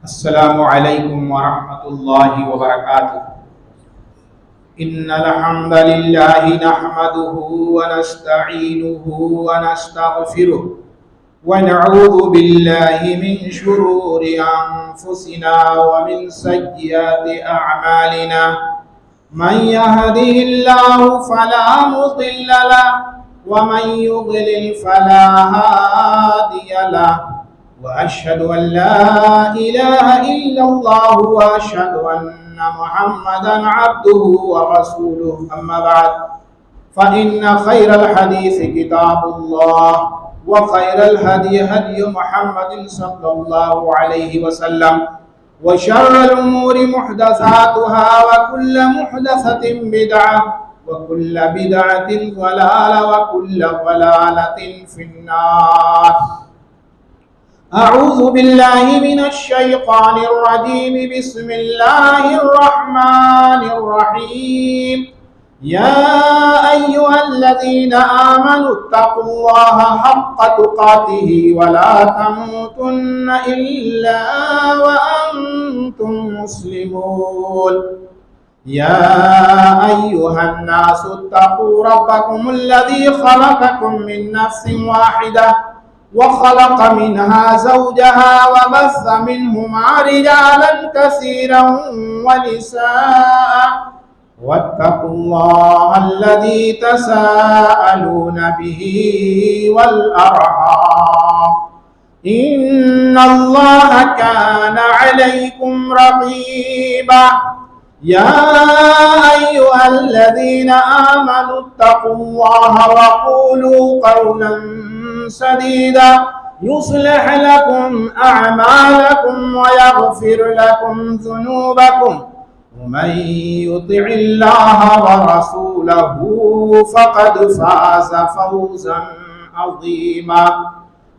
السلام علیکم ورحمۃ اللہ وبرکاتہ۔ ان الحمد للہ نحمده ونستعینه ونستغفره ونعوذ باللہ من شرور انفسنا ومن سیئات اعمالنا من يهده الله فلا مضل له ومن يضلل فلا هادي له وأشهد أن لا إله إلا الله وأشهد أن محمدا عبده ورسوله أما بعد فإن خير الحديث كتاب الله وخير الهدي هدي محمد صلى الله عليه وسلم وشر الأمور محدثاتها وكل محدثة بدعة وكل بدعة ضلالة وكل ضلالة في النار۔ اعوذ باللہ من الشیطان الرجیم بسم اللہ الرحمن الرحیم۔ یا ایہا الذین آمنوا اتقوا اللہ حق تقاتہ ولا تموتن الا وانتم مسلمون۔ یا ایہا الناس اتقوا ربکم الذی خلقکم من نفس واحدہ وخلق منها زوجها وبث منهما رجالا كثيرا ونساء واتقوا الله الذي تساءلون به والأرحام إن الله كان عليكم رقيبا۔ يا أيها الذين آمنوا اتقوا الله وقولوا قولا سديدا يصلح لكم أعمالكم ويغفر لكم ذنوبكم ومن يطع الله ورسوله فقد فاز فوزا عظيما۔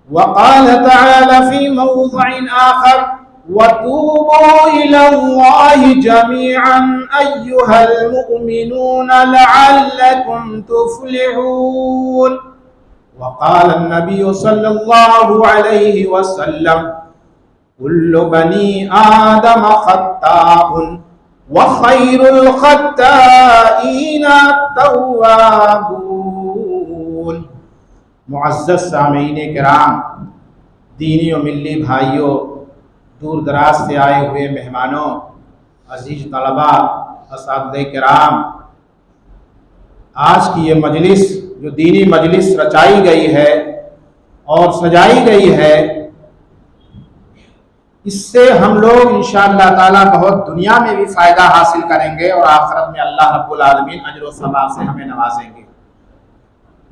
وقال تعالى في موضع آخر وتوبوا إلى الله جميعا أيها المؤمنون لعلكم تفلحون۔ وقال النبي صلى الله عليه وسلم كل بني آدم خطاء وخير الخطائين التوابون۔ معزز سامعین کرام، دینی و ملی بھائیوں، دور دراز سے آئے ہوئے مہمانوں، عزیز طلباء، اساتذہ کرام، آج کی یہ مجلس جو دینی مجلس رچائی گئی ہے اور سجائی گئی ہے، اس سے ہم لوگ انشاءاللہ تعالیٰ بہت دنیا میں بھی فائدہ حاصل کریں گے اور آخرت میں اللہ رب العالمین اجر و ثواب سے ہمیں نوازیں گے۔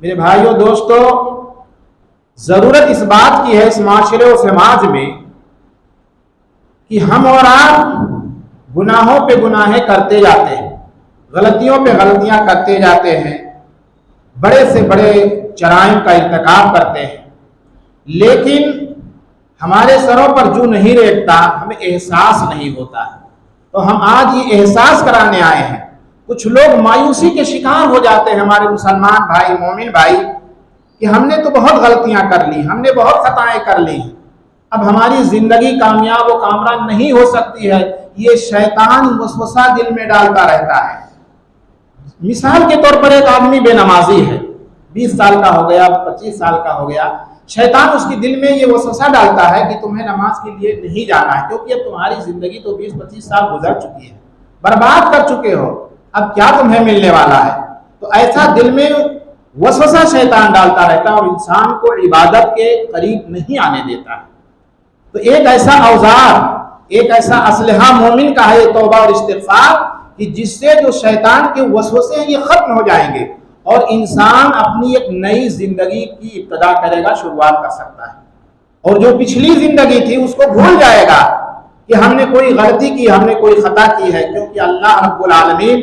میرے بھائیوں دوستو، ضرورت اس بات کی ہے اس معاشرے و سماج میں کہ ہم اور آپ گناہوں پہ گناہیں کرتے جاتے ہیں، غلطیوں پہ غلطیاں کرتے جاتے ہیں، بڑے سے بڑے جرائم کا ارتکاب کرتے ہیں، لیکن ہمارے سروں پر جو نہیں ریگتا، ہمیں احساس نہیں ہوتا ہے۔ تو ہم آج یہ احساس کرانے آئے ہیں۔ کچھ لوگ مایوسی کے شکار ہو جاتے ہیں ہمارے مسلمان بھائی، مومن بھائی، کہ ہم نے تو بہت غلطیاں کر لی، ہم نے بہت خطائیں کر لی ہیں، اب ہماری زندگی کامیاب و کامران نہیں ہو سکتی ہے۔ یہ شیطان وسوسہ دل میں ڈالتا رہتا ہے۔ مثال کے طور پر ایک آدمی بے نمازی ہے، 20 سال کا ہو گیا، 25 سال کا ہو گیا، شیطان اس کی دل میں یہ وسوسہ ڈالتا ہے کہ تمہیں نماز کے لیے نہیں جانا ہے، کیونکہ اب تمہاری زندگی تو 20-25 سال گزر چکی ہے، برباد کر چکے ہو، اب کیا تمہیں ملنے والا ہے۔ تو ایسا دل میں وسوسہ شیطان ڈالتا رہتا ہے اور انسان کو عبادت کے قریب نہیں آنے دیتا ہے۔ تو ایک ایسا اوزار، ایک ایسا اسلحہ مومن کا ہے توبہ اور استغفار، کہ جس سے جو شیطان کے وسوسے ہیں یہ ختم ہو جائیں گے اور انسان اپنی ایک نئی زندگی کی ابتدا کرے گا، شروعات کر سکتا ہے، اور جو پچھلی زندگی تھی اس کو بھول جائے گا کہ ہم نے کوئی غلطی کی، ہم نے کوئی خطا کی ہے۔ کیونکہ اللہ رب العالمین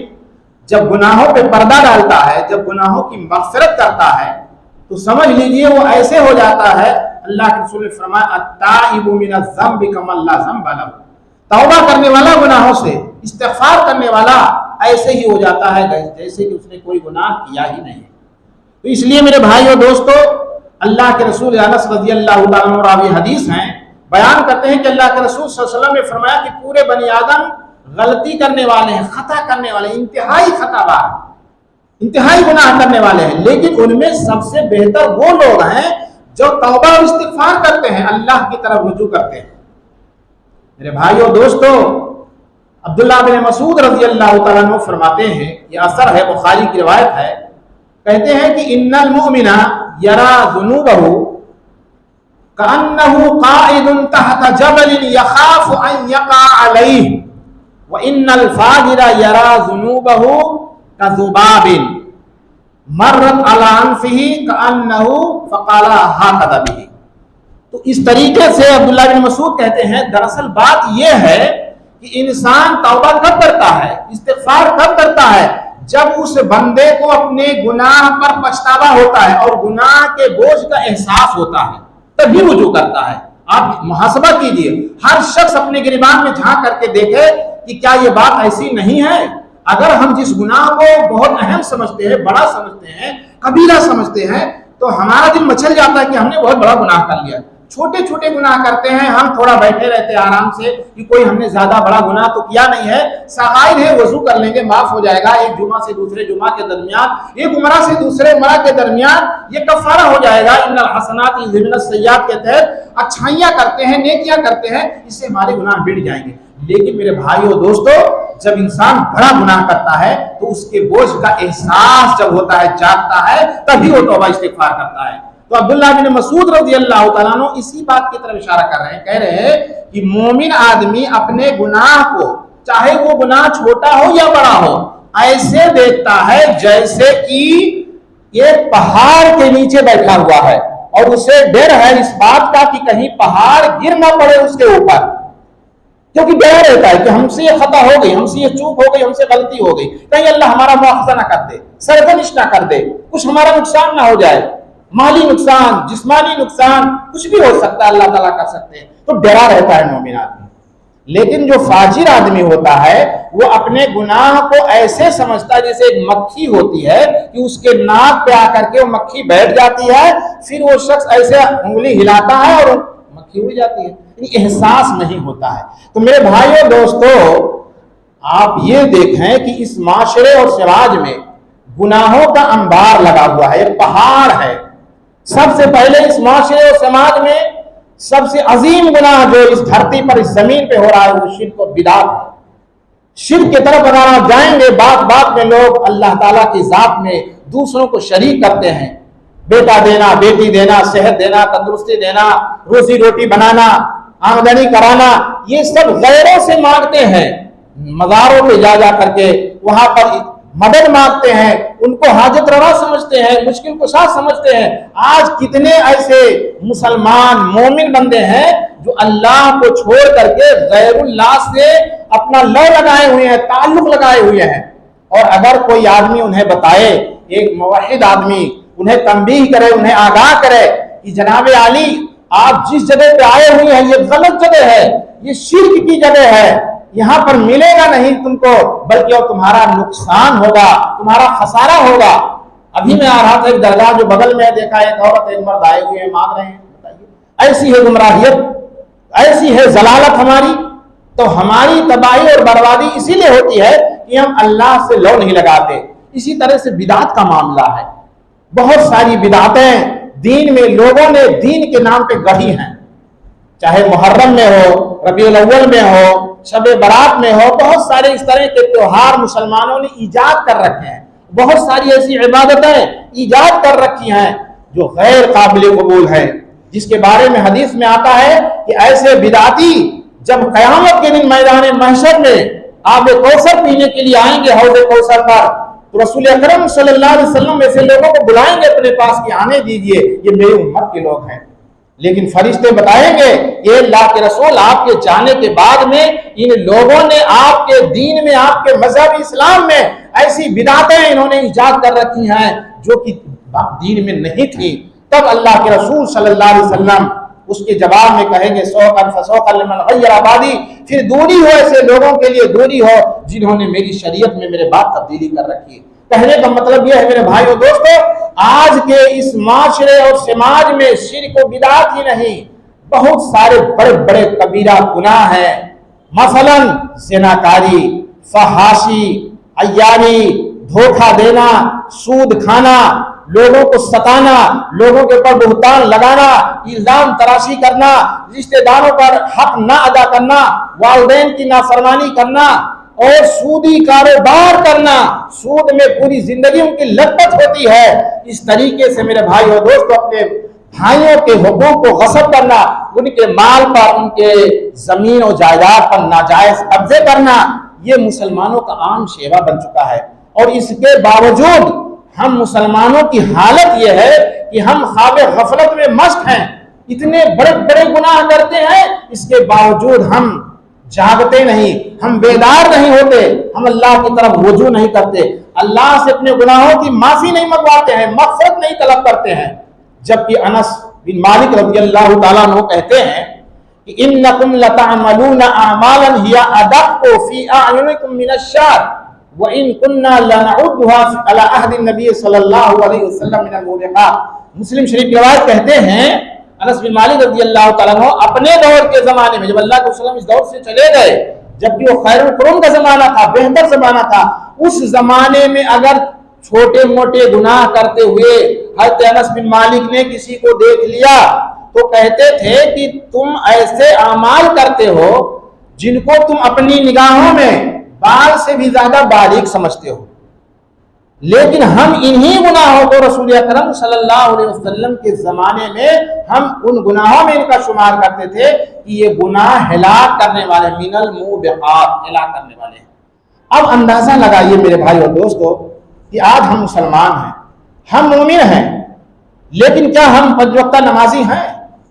جب گناہوں پہ پردہ ڈالتا ہے، جب گناہوں کی مغفرت کرتا ہے، تو سمجھ لیجئے وہ ایسے ہو جاتا ہے، اللہ کے رسول نے فرمایا التائب من الذنب کمن لا ذنب لہ، توبہ کرنے والا گناہوں سے، استغفار کرنے والا ایسے ہی ہو جاتا ہے جیسے کہ اس نے کوئی گناہ کیا ہی نہیں۔ تو اس لیے میرے بھائیو دوستو، اللہ کے رسول انس رضی اللہ تعالیٰ عنہ راوی حدیث ہیں بیان کرتے ہیں کہ اللہ کے رسول صلی اللہ علیہ وسلم نے فرمایا کہ پورے بنی آدم غلطی کرنے والے ہیں، خطا کرنے والے ہیں، انتہائی خطا بار، انتہائی گناہ کرنے والے ہیں، لیکن ان میں سب سے بہتر وہ لوگ ہیں جو توبہ اور استغفار کرتے ہیں، اللہ کی طرف رجوع کرتے ہیں۔ میرے بھائیو دوستو، عبداللہ بن مسعود رضی اللہ تعالیٰ عنہ فرماتے ہیں، یہ اثر ہے، بخاری کی روایت ہے، کہتے ہیں کہ ان المؤمن یرا ذنوبہ کأنہ قائد تحت جبل یخاف ان یقع علیہ وان الفاجر یرا ذنوبہ کذباب مرت علی انفہ کأنہ فقال ہکذا بہ۔ تو اس طریقے سے عبداللہ بن مسعود کہتے ہیں دراصل بات یہ ہے کہ انسان توبہ کب کرتا ہے، استغفار کب کرتا ہے، جب اس بندے کو اپنے گناہ پر پچھتاوا ہوتا ہے اور گناہ کے بوجھ کا احساس ہوتا ہے، تبھی رجوع کرتا ہے۔ آپ محاسبہ کیجئے، ہر شخص اپنے گریبان میں جھانک کر کے دیکھے کہ کیا یہ بات ایسی نہیں ہے۔ اگر ہم جس گناہ کو بہت اہم سمجھتے ہیں، بڑا سمجھتے ہیں، کبیرہ سمجھتے ہیں، تو ہمارا دل مچل جاتا ہے کہ ہم نے بہت بڑا گناہ کر لیا۔ چھوٹے چھوٹے گناہ کرتے ہیں ہم، تھوڑا بیٹھے رہتے ہیں آرام سے کہ کوئی ہم نے زیادہ بڑا گناہ تو کیا نہیں ہے، صغائر ہے، وضو کر لیں گے معاف ہو جائے گا، ایک جمعہ سے دوسرے جمعہ کے درمیان، ایک عمرہ سے دوسرے عمرہ کے درمیان یہ کفارہ ہو جائے گا۔ ان الحسنات یذہبن السیئات کے تحت اچھائیاں کرتے ہیں، نیکیاں کرتے ہیں، اس سے ہمارے گناہ مٹ جائیں گے۔ لیکن میرے بھائیو دوستو، جب انسان بڑا گناہ کرتا ہے تو اس کے بوجھ کا احساس جب ہوتا ہے، جاگتا ہے، تبھی وہ توبہ استغفار کرتا ہے۔ تو عبداللہ بن مسعود رضی اللہ تعالیٰ عنہ اسی بات کی طرف اشارہ کر رہے ہیں، کہہ رہے ہیں کہ مومن آدمی اپنے گناہ کو، چاہے وہ گناہ چھوٹا ہو یا بڑا ہو، ایسے دیکھتا ہے جیسے کہ ایک پہاڑ کے نیچے بیٹھا ہوا ہے اور اسے ڈر ہے اس بات کا کہ کہیں پہاڑ گر نہ پڑے اس کے اوپر، کیونکہ ڈر رہتا ہے کہ ہم سے یہ خطا ہو گئی، ہم سے یہ چوک ہو گئی، ہم سے غلطی ہو گئی، کہیں اللہ ہمارا مواخذہ نہ کر دے، سرزنش نہ کر دے، کچھ ہمارا نقصان نہ ہو جائے، مالی نقصان، جسمانی نقصان، کچھ بھی ہو سکتا ہے، اللہ تعالیٰ کر سکتے ہیں، تو ڈرا رہتا ہے مومن آدمی۔ لیکن جو فاجر آدمی ہوتا ہے وہ اپنے گناہ کو ایسے سمجھتا ہے جیسے ایک مکھی ہوتی ہے کہ اس کے ناک پہ آ کر کے وہ مکھی بیٹھ جاتی ہے، پھر وہ شخص ایسے انگلی ہلاتا ہے اور مکھی اڑ جاتی ہے، احساس نہیں ہوتا ہے۔ تو میرے بھائیو دوستو، آپ یہ دیکھیں کہ اس معاشرے اور سماج میں گناہوں کا انبار لگا ہوا ہے، ایک پہاڑ ہے۔ سب سے پہلے اس معاشرے اور سماج میں سب سے عظیم گناہ جو اس دھرتی پر، اس زمین پہ ہو رہا ہے، وہ شرک اور بدعت ہے۔ شرک کی طرف اگر آپ جائیں گے، بات بات میں لوگ اللہ تعالیٰ کی ذات میں دوسروں کو شریک کرتے ہیں، بیٹا دینا، بیٹی دینا، صحت دینا، تندرستی دینا، روزی روٹی بنانا، آمدنی کرانا، یہ سب غیروں سے مانگتے ہیں، مزاروں پہ جا جا کر کے وہاں پر مدد مانگتے ہیں، ان کو حاجت روا سمجھتے ہیں، مشکل کشا سمجھتے ہیں۔ آج کتنے ایسے مسلمان مومن بندے ہیں جو اللہ کو چھوڑ کر کے غیر اللہ سے اپنا لو لگائے ہوئے ہیں، تعلق لگائے ہوئے ہیں، اور اگر کوئی آدمی انہیں بتائے، ایک موحد آدمی انہیں تنبیہ کرے، انہیں آگاہ کرے کہ جناب عالی آپ جس جگہ پہ آئے ہوئے ہیں یہ غلط جگہ ہے، یہ شرک کی جگہ ہے، یہاں پر ملے گا نہیں تم کو، بلکہ تمہارا نقصان ہوگا، تمہارا خسارہ ہوگا۔ ابھی میں آ رہا تھا ایک درگاہ جو بغل میں دیکھا، ایک عورت ایک مرد آئے ہوئے ہیں، مانگ رہے ہیں، بتائیے ایسی ہے گمراہیت، ایسی ہے ضلالت ہماری۔ تو ہماری تباہی اور بربادی اسی لیے ہوتی ہے کہ ہم اللہ سے لو نہیں لگاتے۔ اسی طرح سے بدعت کا معاملہ ہے، بہت ساری بدعتیں دین میں لوگوں نے دین کے نام پہ گڑھی ہیں، چاہے محرم میں ہو، ربیع الاول میں ہو، شب برات میں ہو، بہت سارے اس طرح کے تیوہار مسلمانوں نے ایجاد کر رکھے ہیں، بہت ساری ایسی عبادتیں ایجاد کر رکھی ہیں جو غیر قابل قبول ہیں، جس کے بارے میں حدیث میں آتا ہے کہ ایسے بدعتی جب قیامت کے دن میدان محشر میں آب کوثر پینے کے لیے آئیں گے حوض کوثر پر، تو رسول اکرم صلی اللہ علیہ وسلم ایسے لوگوں کو بلائیں گے اپنے پاس کہ آنے دیجئے، یہ میری امت کے لوگ ہیں۔ لیکن فرشتے بتائیں گے کہ اللہ کے رسول آپ کے جانے کے بعد میں ان لوگوں نے آپ کے دین میں، آپ کے مذہب اسلام میں ایسی بدعتیں انہوں نے ایجاد کر رکھی ہیں جو کہ دین میں نہیں تھی۔ تب اللہ کے رسول صلی اللہ علیہ وسلم اس کے جواب میں کہیں گے سوقا فسوقا لمن غیر آبادی، پھر دوری ہو ایسے لوگوں کے لیے، دوری ہو جنہوں نے میری شریعت میں میرے بعد تبدیلی کر رکھی ہے۔ کہنے کا مطلب یہ ہے میرے بھائیو دوستو، آج کے اس معاشرے اور سماج میں شرک و بدعت ہی نہیں بہت سارے بڑے بڑے کبیرہ گناہ ہیں، مثلا زناکاری، فحاشی، عیاری، دھوکہ دینا، سود کھانا، لوگوں کو ستانا، لوگوں کے اوپر بہتان لگانا، الزام تراشی کرنا، رشتہ داروں پر حق نہ ادا کرنا، والدین کی نافرمانی کرنا اور سودی کاروبار کرنا، سود میں پوری زندگی ان کی لت پت ہوتی ہے۔ اس طریقے سے میرے بھائی اور دوستو اپنے بھائیوں کے حقوق کو غصب کرنا، ان کے مال پر، ان کے زمین و جائیداد پر ناجائز قبضے کرنا، یہ مسلمانوں کا عام شیوہ بن چکا ہے۔ اور اس کے باوجود ہم مسلمانوں کی حالت یہ ہے کہ ہم خواب غفلت میں مست ہیں، اتنے بڑے بڑے گناہ کرتے ہیں، اس کے باوجود ہم جاگتے نہیں، ہم بیدار نہیں ہوتے، ہم اللہ کی طرف رجوع نہیں کرتے، اللہ سے اپنے گناہوں کی معافی نہیں منگواتے ہیں، مغفرت نہیں طلب کرتے ہیں۔ جبکہ انس بن مالک رضی اللہ تعالیٰ عنہ کہتے ہیں کہ انکم لتعملون اعمالا ہی ادق فی اعینکم من الشر وان كنا لنعدها على عهد النبی صلی اللہ علیہ وسلم من الموبقات۔ مسلم شریف کی روایت کہتے ہیں انس بن مالک رضی اللہ تعالیٰ عنہ اپنے دور کے زمانے میں، جب اللہ کے وسلم اس دور سے چلے گئے، جبکہ وہ خیر القرون کا زمانہ تھا، بہتر زمانہ تھا، اس زمانے میں اگر چھوٹے موٹے گناہ کرتے ہوئے حضرت انس بن مالک نے کسی کو دیکھ لیا تو کہتے تھے کہ تم ایسے اعمال کرتے ہو جن کو تم اپنی نگاہوں میں بال سے بھی زیادہ باریک سمجھتے ہو، لیکن ہم انہی گناہوں کو رسول اکرم صلی اللہ علیہ وسلم کے زمانے میں ہم ان گناہوں میں ان کا شمار کرتے تھے کہ یہ گناہ ہلاک کرنے والے، من الموبقات، ہلاک کرنے والے ہیں۔ اب اندازہ لگائیے میرے بھائی اور دوستو کہ آج ہم مسلمان ہیں، ہم مومن ہیں، لیکن کیا ہم پنج وقتہ نمازی ہیں؟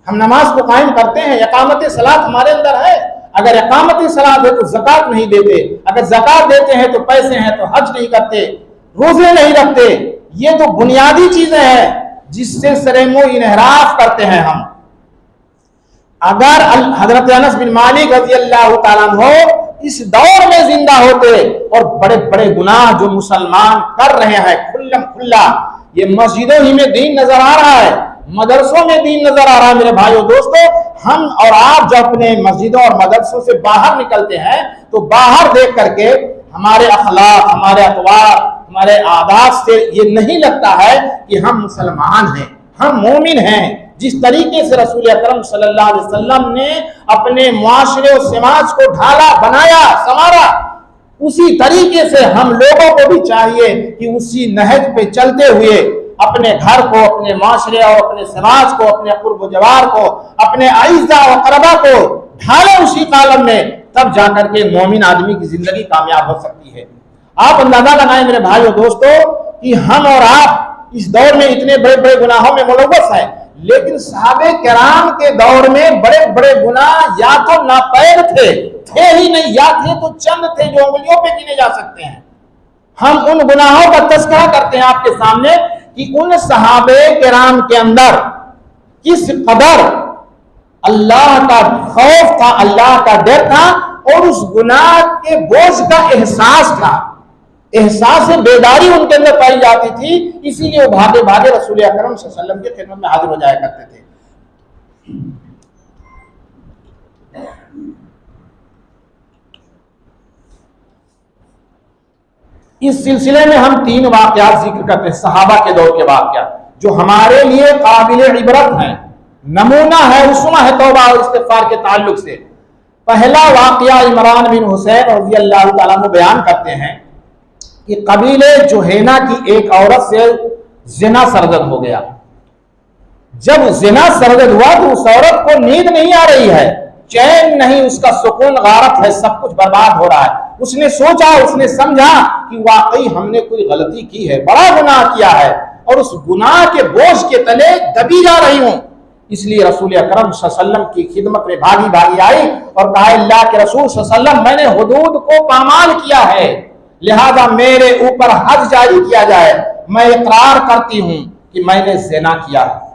ہم نماز کو قائم کرتے ہیں، اقامت صلاۃ ہمارے اندر ہے؟ اگر اقامت صلاۃ ہے تو زکوٰۃ نہیں دیتے، اگر زکوٰۃ دیتے ہیں تو پیسے ہیں تو حج نہیں کرتے، روزے نہیں رکھتے۔ یہ تو بنیادی چیزیں ہیں جس سے سرمو انحراف کرتے ہیں ہم۔ اگر حضرت انس بن مالک رضی اللہ تعالیٰ عنہ اس دور میں زندہ ہوتے اور بڑے بڑے گناہ جو مسلمان کر رہے ہیں کھلم کھلا، یہ مسجدوں ہی میں دین نظر آ رہا ہے، مدرسوں میں دین نظر آ رہا ہے۔ میرے بھائیو دوستو، ہم اور آپ جب اپنے مسجدوں اور مدرسوں سے باہر نکلتے ہیں تو باہر دیکھ کر کے ہمارے اخلاق، ہمارے اطوار، ہمارے عادات سے یہ نہیں لگتا ہے کہ ہم مسلمان ہیں، ہم مومن ہیں۔ جس طریقے سے رسول اکرم صلی اللہ علیہ وسلم نے اپنے معاشرے و سماج کو ڈھالا، بنایا، سنوارا، اسی طریقے سے ہم لوگوں کو بھی چاہیے کہ اسی نہج پہ چلتے ہوئے اپنے گھر کو، اپنے معاشرے اور اپنے سماج کو، اپنے قرب و جوار کو، اپنے اعزا و اقربا کو ڈھالے اسی کالم میں، تب جا کر کے مومن آدمی کی زندگی کامیاب ہو سکتی ہے۔ آپ اندازہ لگائیں میرے بھائیو دوستو کہ ہم اور آپ اس دور میں اتنے بڑے بڑے گناہوں میں ملوث ہیں، لیکن صحابہ کرام کے دور میں بڑے بڑے گناہ یا تو ناپید تھے ہی نہیں، یا تھے تو چند تھے جو انگلیوں پہ گنے جا سکتے ہیں۔ ہم ان گناہوں کا تذکرہ کرتے ہیں آپ کے سامنے کہ ان صحابہ کرام کے اندر کس قدر اللہ کا خوف تھا، اللہ کا ڈر تھا، اور اس گناہ کے بوجھ کا احساس تھا، احساس بیداری ان کے اندر پائی جاتی تھی، اسی لیے وہ بھاگے بھاگے رسول اکرم صلی اللہ علیہ وسلم کی خدمت میں حاضر ہو جایا کرتے تھے۔ اس سلسلے میں ہم 3 واقعات ذکر کرتے ہیں، صحابہ کے دور کے واقعات جو ہمارے لیے قابل عبرت ہیں، نمونہ ہے، اسوہ ہے توبہ اور استغفار کے تعلق سے۔ پہلا واقعہ عمران بن حسین رضی اللہ تعالیٰ عنہ بیان کرتے ہیں کہ قبیلے جوہینہ کی ایک عورت سے زنا سرزد ہو گیا۔ جب زنا سرزد ہوا تو اس عورت کو نیند نہیں آ رہی ہے، چین نہیں، اس کا سکون غارت ہے، سب کچھ برباد ہو رہا ہے۔ اس نے سوچا، اس نے سمجھا کہ واقعی ہم نے کوئی غلطی کی ہے، بڑا گناہ کیا ہے، اور اس گناہ کے بوجھ کے تلے دبی جا رہی ہوں۔ اس لیے رسول اکرم صلی اللہ علیہ وسلم کی خدمت میں بھاگی بھاگی آئی اور کہا، اللہ کے رسول صلی اللہ علیہ وسلم، میں نے حدود کو پامال کیا ہے، لہذا میرے اوپر حد جاری کیا جائے، میں اقرار کرتی ہوں کہ میں نے زنا کیا ہے۔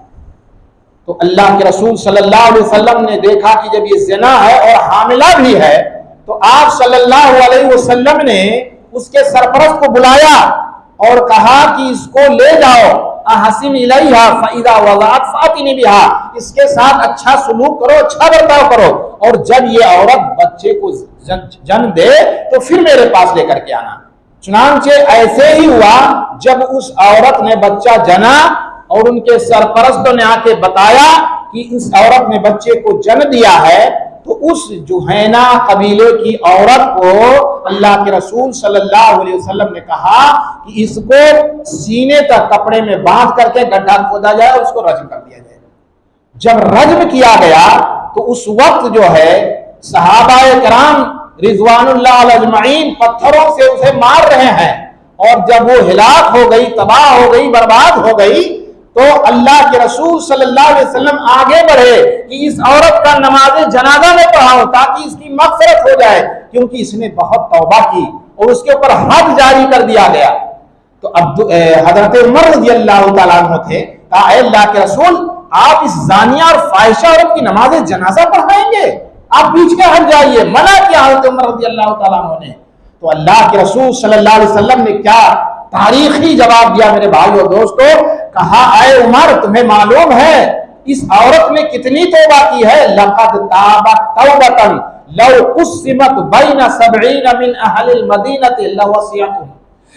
تو اللہ کے رسول صلی اللہ علیہ وسلم نے دیکھا کہ جب یہ زنا ہے اور حاملہ بھی ہے، تو آپ صلی اللہ علیہ وسلم نے اس کے سرپرست کو بلایا اور کہا کہ اس کو لے جاؤ احسن الیہا فاذا وضعت فاتنی بہا، اس کے ساتھ اچھا سلوک کرو، اچھا برتاؤ کرو، اور جب یہ عورت بچے کو جنم دے تو پھر میرے پاس لے کر کے آنا۔ چنانچہ ایسے ہی ہوا، جب اس عورت نے بچہ جنا اور ان کے سرپرستوں نے آ کے بتایا کہ اس عورت نے بچے کو جنم دیا ہے، تو اس جوہینہ قبیلے کی عورت کو اللہ کے رسول صلی اللہ علیہ وسلم نے کہا کہ اس کو سینے تک کپڑے میں باندھ کر کے گڈھا کھودا جائے اور اس کو رجم کر دیا جائے۔ جب رجم کیا گیا تو اس وقت جو ہے صحابہ کرام رضوان اللہ علیہ اجمعین پتھروں سے اسے مار رہے ہیں، اور جب وہ ہلاک ہو گئی، تباہ ہو گئی، برباد ہو گئی، تو اللہ کے رسول صلی اللہ علیہ وسلم آگے بڑھے کہ اس عورت کا نماز جنازہ میں پڑھاؤ تاکہ اس کی مغفرت ہو جائے، کیونکہ اس نے بہت توبہ کی اور اس کے اوپر حد جاری کر دیا گیا۔ تو حضرت عمر رضی اللہ تعالیٰ عنہ تھے، کہا اے اللہ کے رسول، آپ اس زانیہ اور فاحشہ عورت کی نماز جنازہ پڑھائیں گے؟ آپ پیچھے ہٹ جائیے، منع کیا حضرت عمر رضی اللہ تعالیٰ عنہ نے۔ تو اللہ کے رسول صلی اللہ علیہ وسلم نے کیا تاریخی جواب دیا میرے بھائیو دوستو، کہا اے عمر، تمہیں معلوم ہے اس عورت نے کتنی توبہ کی ہے؟ لقد تابت توبۃ لو قسمت بین 70 من اہل المدینہ لوسعتهم،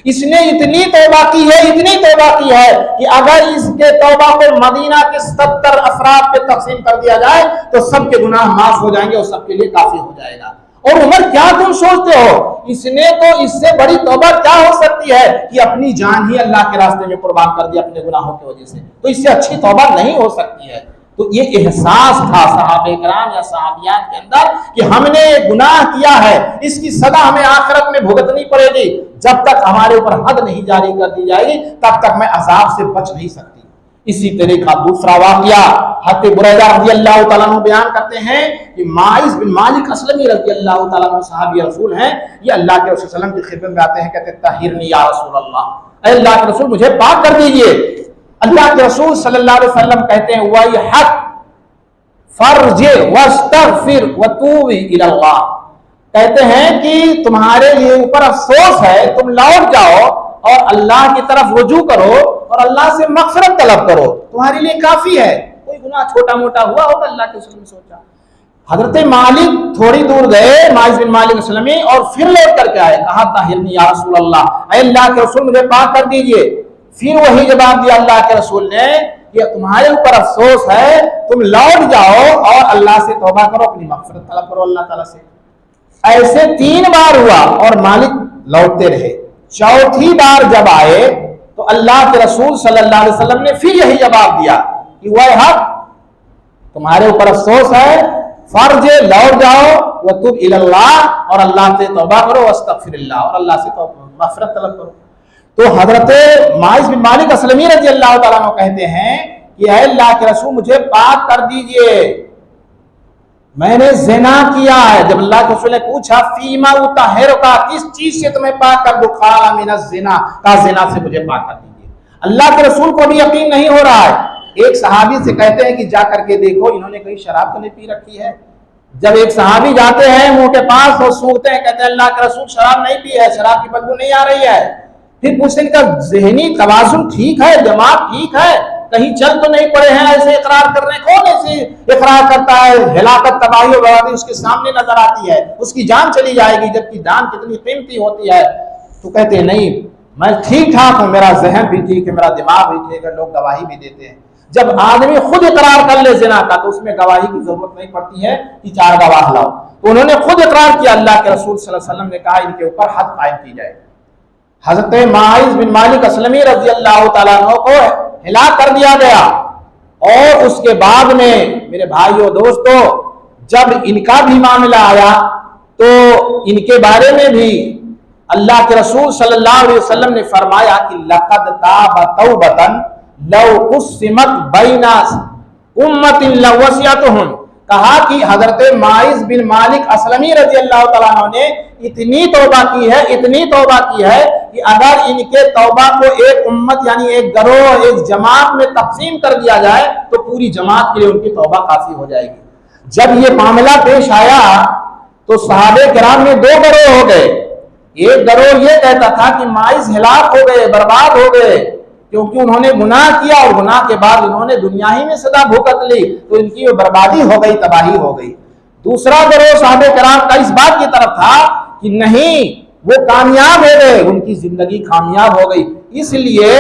اس نے اتنی توبہ کی ہے، اتنی توبہ کی ہے کہ اگر اس کے توبہ کو مدینہ کے 70 افراد پہ تقسیم کر دیا جائے تو سب کے گناہ معاف ہو جائیں گے اور سب کے لیے کافی ہو جائے گا۔ اور عمر کیا تم سوچتے ہو، اس نے تو اس سے بڑی توبہ کیا ہو سکتی ہے کہ اپنی جان ہی اللہ کے راستے میں قربان کر دی اپنے گناہوں کی وجہ سے، تو اس سے اچھی توبہ نہیں ہو سکتی ہے۔ تو یہ احساس تھا صحابہ کرام یا صحابیات کے اندر کہ ہم نے گناہ کیا ہے، اس کی سزا ہمیں آخرت میں بھگتنی پڑے گی، جب تک ہمارے اوپر حد نہیں جاری کر دی جائے گی تب تک میں عذاب سے بچ نہیں سکتی۔ اسی طرح کا دوسرا واقعہ حضرت بریدہ رضی اللہ تعالیٰ عنہ بیان کرتے ہیں کہ ماعز بن مالک اسلمی رضی اللہ تعالیٰ عنہ صحابی رسول ہیں، یہ اللہ کے رسول صلی اللہ علیہ وسلم کی خدمت میں آتے ہیں، کہتے ہیں طہرنی یا رسول اللہ، اے اللہ کے رسول مجھے پاک کر دیجئے۔ اللہ کے رسول صلی اللہ علیہ وسلم کہتے ہیں وَيْحَكْ فَرْجِ وَاسْتَغْفِرْ وَتُوبِ إِلَى اللَّهِ، کہتے ہیں کہ تمہارے لیے اوپر افسوس ہے، تم لوٹ جاؤ اور اللہ کی طرف رجوع کرو اور اللہ سے مغفرت طلب کرو، تمہارے لیے کافی ہے۔ کوئی گناہ چھوٹا موٹا ہوا ہوگا، اللہ کے رسول نے سوچا۔ حضرت مالک تھوڑی دور گئے، ماعز بن مالک اسلمی، اور پھر لوٹ کر کے آئے، کہا طہرنی یا رسول اللہ، اے اللہ کے رسول مجھے پاک کر دیجئے۔ پھر وہی جواب دیا اللہ کے رسول نے کہ تمہارے اوپر افسوس ہے، تم لوٹ جاؤ اور اللہ سے توبہ کرو، اپنی مغفرت طلب کرو اللہ تعالیٰ سے۔ ایسے 3 بار ہوا اور مالک لوٹتے رہے۔ چوتھی بار جب آئے تو اللہ کے رسول صلی اللہ علیہ وسلم نے پھر یہی جواب دیا کہ وَيْحَكْ تمہارے اوپر افسوس ہے، فرج لوٹ جاؤ، وَتُوبْ إِلَى اللَّهِ اور اللہ سے توبہ کرو، وَاسْتَغْفِرِ اللَّهِ اور اللہ سے مغفرت طلب کرو۔ تو حضرت ماعز بن مالک اسلمی رضی اللہ تعالیٰ عنہ کہتے ہیں کہ اے اللہ کے رسول مجھے پاک کر دیجئے، میں نے زنا کیا ہے۔ جب اللہ کے رسول نے پوچھا فیما اطہرک، کس چیز سے تمہیں پاک کر دوں؟ قال من الزنا، کہا زنا سے مجھے پاک کر دیجئے۔ اللہ کے رسول کو بھی یقین نہیں ہو رہا ہے۔ ایک صحابی سے کہتے ہیں کہ جا کر کے دیکھو انہوں نے کہیں شراب تو نہیں پی رکھی ہے۔ جب ایک صحابی جاتے ہیں منہ کے پاس اور سونگتے ہیں، کہتے ہیں اللہ کے رسول شراب نہیں پی ہے، شراب کی بدبو نہیں آ رہی ہے۔ پھر پوچھتے ہیں کہ ذہنی توازن ٹھیک ہے، دماغ ٹھیک ہے، کہیں چل تو نہیں پڑے ہیں ایسے اقرار کر رہے ہیں؟ کون ایسے اقرار کرتا ہے؟ ہلاکت، تباہی و بربادی اس کے سامنے نظر آتی ہے، اس کی جان چلی جائے گی، جبکہ جان کتنی قیمتی ہوتی ہے۔ تو کہتے ہیں نہیں، میں ٹھیک ٹھاک ہوں، میرا ذہن بھی ٹھیک ہے، میرا دماغ بھی ٹھیک ہے، لوگ گواہی بھی دیتے ہیں۔ جب آدمی خود اقرار کر لے زنا کا تو اس میں گواہی کی ضرورت نہیں پڑتی ہے کہ 4 گواہ لاؤ۔ تو انہوں نے خود اقرار کیا۔ اللہ کے رسول صلی اللہ علیہ وسلم نے کہا ان کے اوپر حد قائم کی جائے۔ حضرت ماعز بن مالک اسلمی رضی اللہ تعالیٰ عنہ کو ہلاک کر دیا گیا، اور اس کے بعد میں میرے بھائیو دوستو جب ان کا بھی معاملہ آیا تو ان کے بارے میں بھی اللہ کے رسول صلی اللہ علیہ وسلم نے فرمایا کہ لقد تاب توبۃ لو قسمت بین امۃ لوسعتهم، کہا کہ حضرت ماعز بن مالک اسلمی رضی اللہ تعالیٰ عنہ نے اتنی توبہ کی ہے، اتنی توبہ کی ہے کہ اگر ان کے توبہ کو ایک امت یعنی ایک گروہ، ایک جماعت میں تقسیم کر دیا جائے تو پوری جماعت کے لیے ان کی توبہ کافی ہو جائے گی۔ جب یہ معاملہ پیش آیا تو صحابہ کرام میں 2 گروہ ہو گئے۔ ایک گروہ یہ کہتا تھا کہ ماعز ہلاک ہو گئے، برباد ہو گئے، کیونکہ انہوں نے گناہ کیا اور گناہ کے بعد انہوں نے دنیا ہی میں سزا بھگت لی تو ان کی بربادی ہو گئی، تباہی ہو گئی۔ دوسرا گروہ صحابہ کرام کا اس بات کی طرف تھا کہ نہیں، وہ کامیاب ہو گئے، ان کی زندگی کامیاب ہو گئی، اس لیے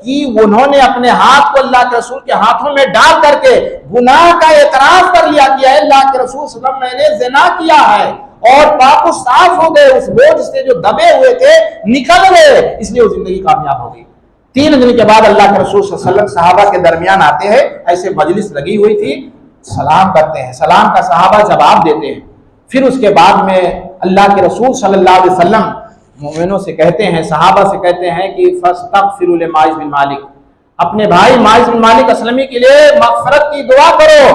کہ انہوں نے اپنے ہاتھ کو اللہ کے رسول کے ہاتھوں میں ڈال کر کے گناہ کا اعتراف کر لیا کہ اے اللہ کے رسول صلی اللہ علیہ وسلم میں نے زنا کیا ہے، اور پاک و صاف ہو گئے، اس بوجھ سے جو دبے ہوئے تھے نکل گئے، اس لیے وہ زندگی کامیاب ہو گئی۔ 3 دن کے بعد اللہ کے رسول صلی اللہ علیہ وسلم صحابہ کے درمیان آتے ہیں، ایسے مجلس لگی ہوئی تھی، سلام کرتے ہیں، سلام کا صحابہ جواب دیتے ہیں، پھر اس کے بعد میں اللہ کے رسول صلی اللہ علیہ وسلم مومنوں سے کہتے ہیں، صحابہ سے کہتے ہیں کہ فاستغفروا لماعز بن مالک، اپنے بھائی ماعز بن مالک اسلمی کے لیے مغفرت کی دعا کرو۔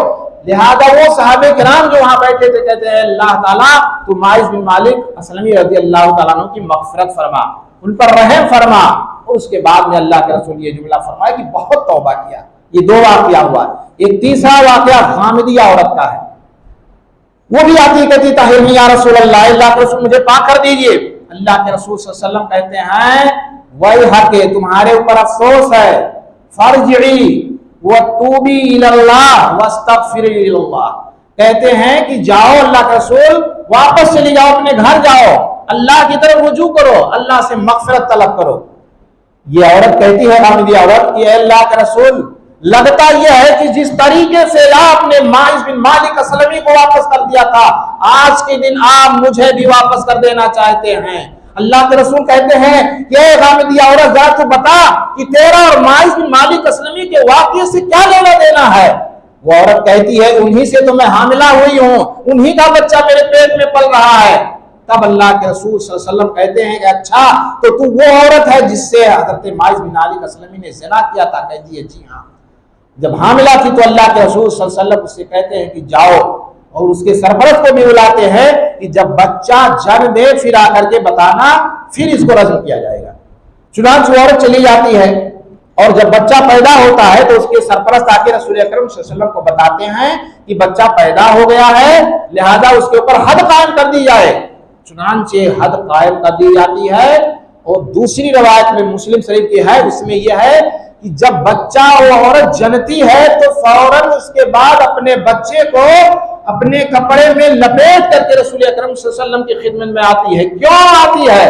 لہذا وہ صحابہ کرام جو وہاں بیٹھے تھے کہتے ہیں اللہ تعالیٰ تو ماعز بن مالک اسلمی رضی اللہ تعالیٰ عنہ کی مغفرت فرما، ان پر رحم فرما۔ اور اس کے بعد میں اللہ کے رسول یہ جملہ فرمایا کہ بہت توبہ کیا۔ یہ 2 واقعہ ہوا۔ ایک تیسرا واقعہ غامدیہ عورت کا ہے، وہ بھی آتی کہتی طاہرنی یا رسول اللہ، اللہ کے رسول مجھے پاک کر دیجئے۔ اللہ کے رسول صلی اللہ علیہ وسلم کہتے ہیں وَيْحَكِ، تمہارے اوپر افسوس ہے، فَارْجِعِي وَتُوبِي إِلَى اللَّهِ وَاسْتَغْفِرِي إِلَى اللَّهِ، کہتے ہیں کہ جاؤ اللہ کے رسول، واپس چلی جاؤ، اپنے گھر جاؤ، اللہ کی طرف رجوع کرو، اللہ سے مغفرت طلب کرو۔ یہ عورت کہتی ہے غامدیہ عورت کہ اے اللہ کے رسول، لگتا یہ ہے کہ جس طریقے سے آپ نے ماعز بن مالک اسلمی کو واپس کر دیا تھا، آج کے دن آپ مجھے بھی واپس کر دینا چاہتے ہیں۔ اللہ کے رسول کہتے ہیں کہ اے غامدیہ عورت، ذرا تو بتا کہ تیرا اور ماعز بن مالک اسلمی کے واقعے سے کیا لینا دینا ہے؟ وہ عورت کہتی ہے انہی سے تو میں حاملہ ہوئی ہوں، انہی کا بچہ میرے پیٹ میں پل رہا ہے۔ تب اللہ کے رسول صلی اللہ علیہ وسلم کہتے ہیں کہ اچھا تو وہ عورت ہے جس سے حضرت ماعز بن مالک اسلمی نے زنا کیا تھا؟ کہتی ہے جی ہاں۔ جب حاملہ تھی تو اللہ کے رسول صلی اللہ علیہ وسلم اس سے کہتے ہیں کہ جاؤ، اور اس کے سرپرست کو بھی بلاتے ہیں کہ جب بچہ جنم دے پھر آ کر کے بتانا، پھر اس کو رجم کیا جائے گا۔ چنانچہ عورت چلی جاتی ہے، اور جب بچہ پیدا ہوتا ہے تو اس کے سرپرست آ کے رسول اکرم صلی اللہ علیہ وسلم کو بتاتے ہیں کہ بچہ پیدا ہو گیا ہے، لہذا اس کے اوپر حد قائم کر دی جائے۔ چنانچہ حد قائم کر دی جاتی ہے۔ اور دوسری روایت میں مسلم شریف کی ہے، اس میں یہ ہے کہ جب بچہ وہ عورت جنتی ہے تو فوراً اس کے بعد اپنے بچے کو اپنے کپڑے میں لپیٹ کر کے رسول اکرم صلی اللہ علیہ وسلم کی خدمت میں آتی ہے۔ کیوں آتی ہے؟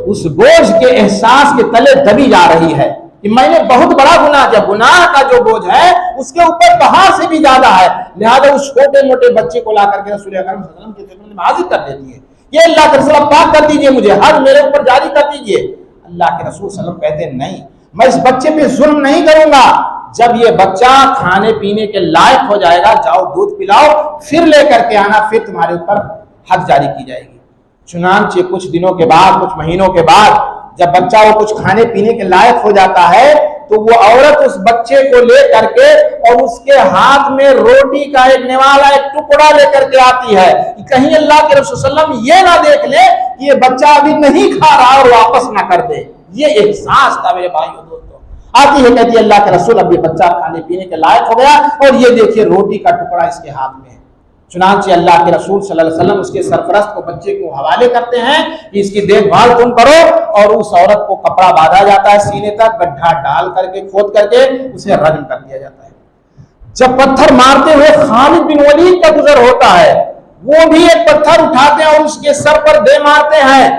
اس بوجھ کے احساس کے تلے دبی جا رہی ہے کہ میں نے بہت بڑا گناہ کیا، گناہ کا جو بوجھ ہے اس کے اوپر پہاڑ سے بھی زیادہ ہے، لہذا اس چھوٹے موٹے بچے کو لا کر کے رسول اکرم صلی اللہ علیہ وسلم کی خدمت میں حاضر کر دیتی ہے۔ یہ اللہ کے رسول پاک کر دیجئے، مجھے حد میرے اوپر جاری کر دیجئے۔ اللہ کے رسول صلی اللہ علیہ وسلم کہتے ہیں نہیں، میں اس بچے پہ ظلم نہیں کروں گا، جب یہ بچہ کھانے پینے کے لائق ہو جائے گا جاؤ دودھ پلاؤ، پھر لے کر کے آنا، پھر تمہارے اوپر حد جاری کی جائے گی۔ چنانچہ کچھ دنوں کے بعد، کچھ مہینوں کے بعد جب بچہ وہ کچھ کھانے پینے کے لائق ہو جاتا ہے تو وہ عورت اس بچے کو لے کر کے اور اس کے ہاتھ میں روٹی کا ایک نوالا، ایک ٹکڑا لے کر کے آتی ہے کہ کہیں اللہ کے رسول صلی اللہ علیہ وسلم یہ نہ دیکھ لے کہ یہ بچہ ابھی نہیں کھا رہا اور واپس نہ کر دے۔ یہ احساس تھا میرے بھائیوں دوستوں۔ آتی ہے کہتی ہے اللہ کے رسول اب یہ بچہ کھانے پینے کے لائق ہو گیا اور یہ دیکھیے روٹی کا ٹکڑا اس کے ہاتھ میں ہے۔ چنانچہ اللہ کے رسول صلی اللہ علیہ وسلم اس کے سرپرست کو بچے کو حوالے کرتے ہیں کہ اس کی دیکھ بھال تم کرو، اور اس عورت کو کپڑا باندھا جاتا ہے سینے تک، گڈھا ڈال کر کے کھود کر کے اسے رجم کر دیا جاتا ہے۔ جب پتھر مارتے ہوئے خالد بن ولید کا گزر ہوتا ہے، وہ بھی ایک پتھر اٹھاتے ہیں اور اس کے سر پر دے مارتے ہیں۔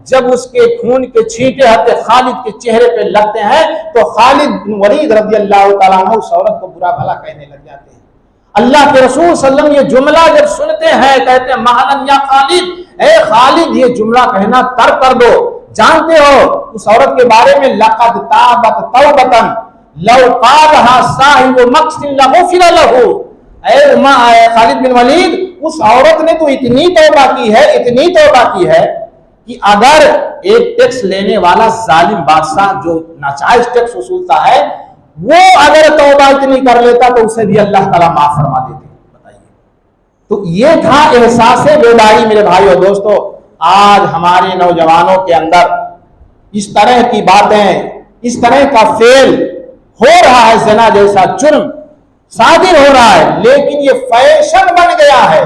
جب اس کے خون کے چھینٹے حضرت خالد کے چہرے پہ لگتے ہیں تو خالد بن ولید رضی اللہ تعالیٰ عنہ اس عورت کو برا بھلا کہنے لگ جاتے ہیں۔ اللہ کے رسول صلی اللہ علیہ وسلم یہ جملہ جب سنتے ہیں کہتے ہیں مہلن یا خالد، اے خالد یہ جملہ کہنا ترک کر دو، جانتے ہو اس عورت کے بارے میں لقد تابت توبۃ لو قالها صاحب مقص لغفر له، اے خالد بن ولید اس عورت نے تو اتنی توبہ کی ہے، اتنی توبہ کی ہے کہ اگر ایک ٹیکس لینے والا ظالم بادشاہ جو ناجائز ٹیکس وصولتا ہے وہ اگر توبہ اتنی کر لیتا تو اسے بھی اللہ تعالیٰ معاف فرما دیتے۔ بتائیے، تو یہ تھا احساس بیداری میرے بھائیو دوستو۔ آج ہمارے نوجوانوں کے اندر اس طرح کی باتیں، اس طرح کا فعل ہو رہا ہے، زنا جیسا جرم صادر ہو رہا ہے، لیکن یہ فیشن بن گیا ہے۔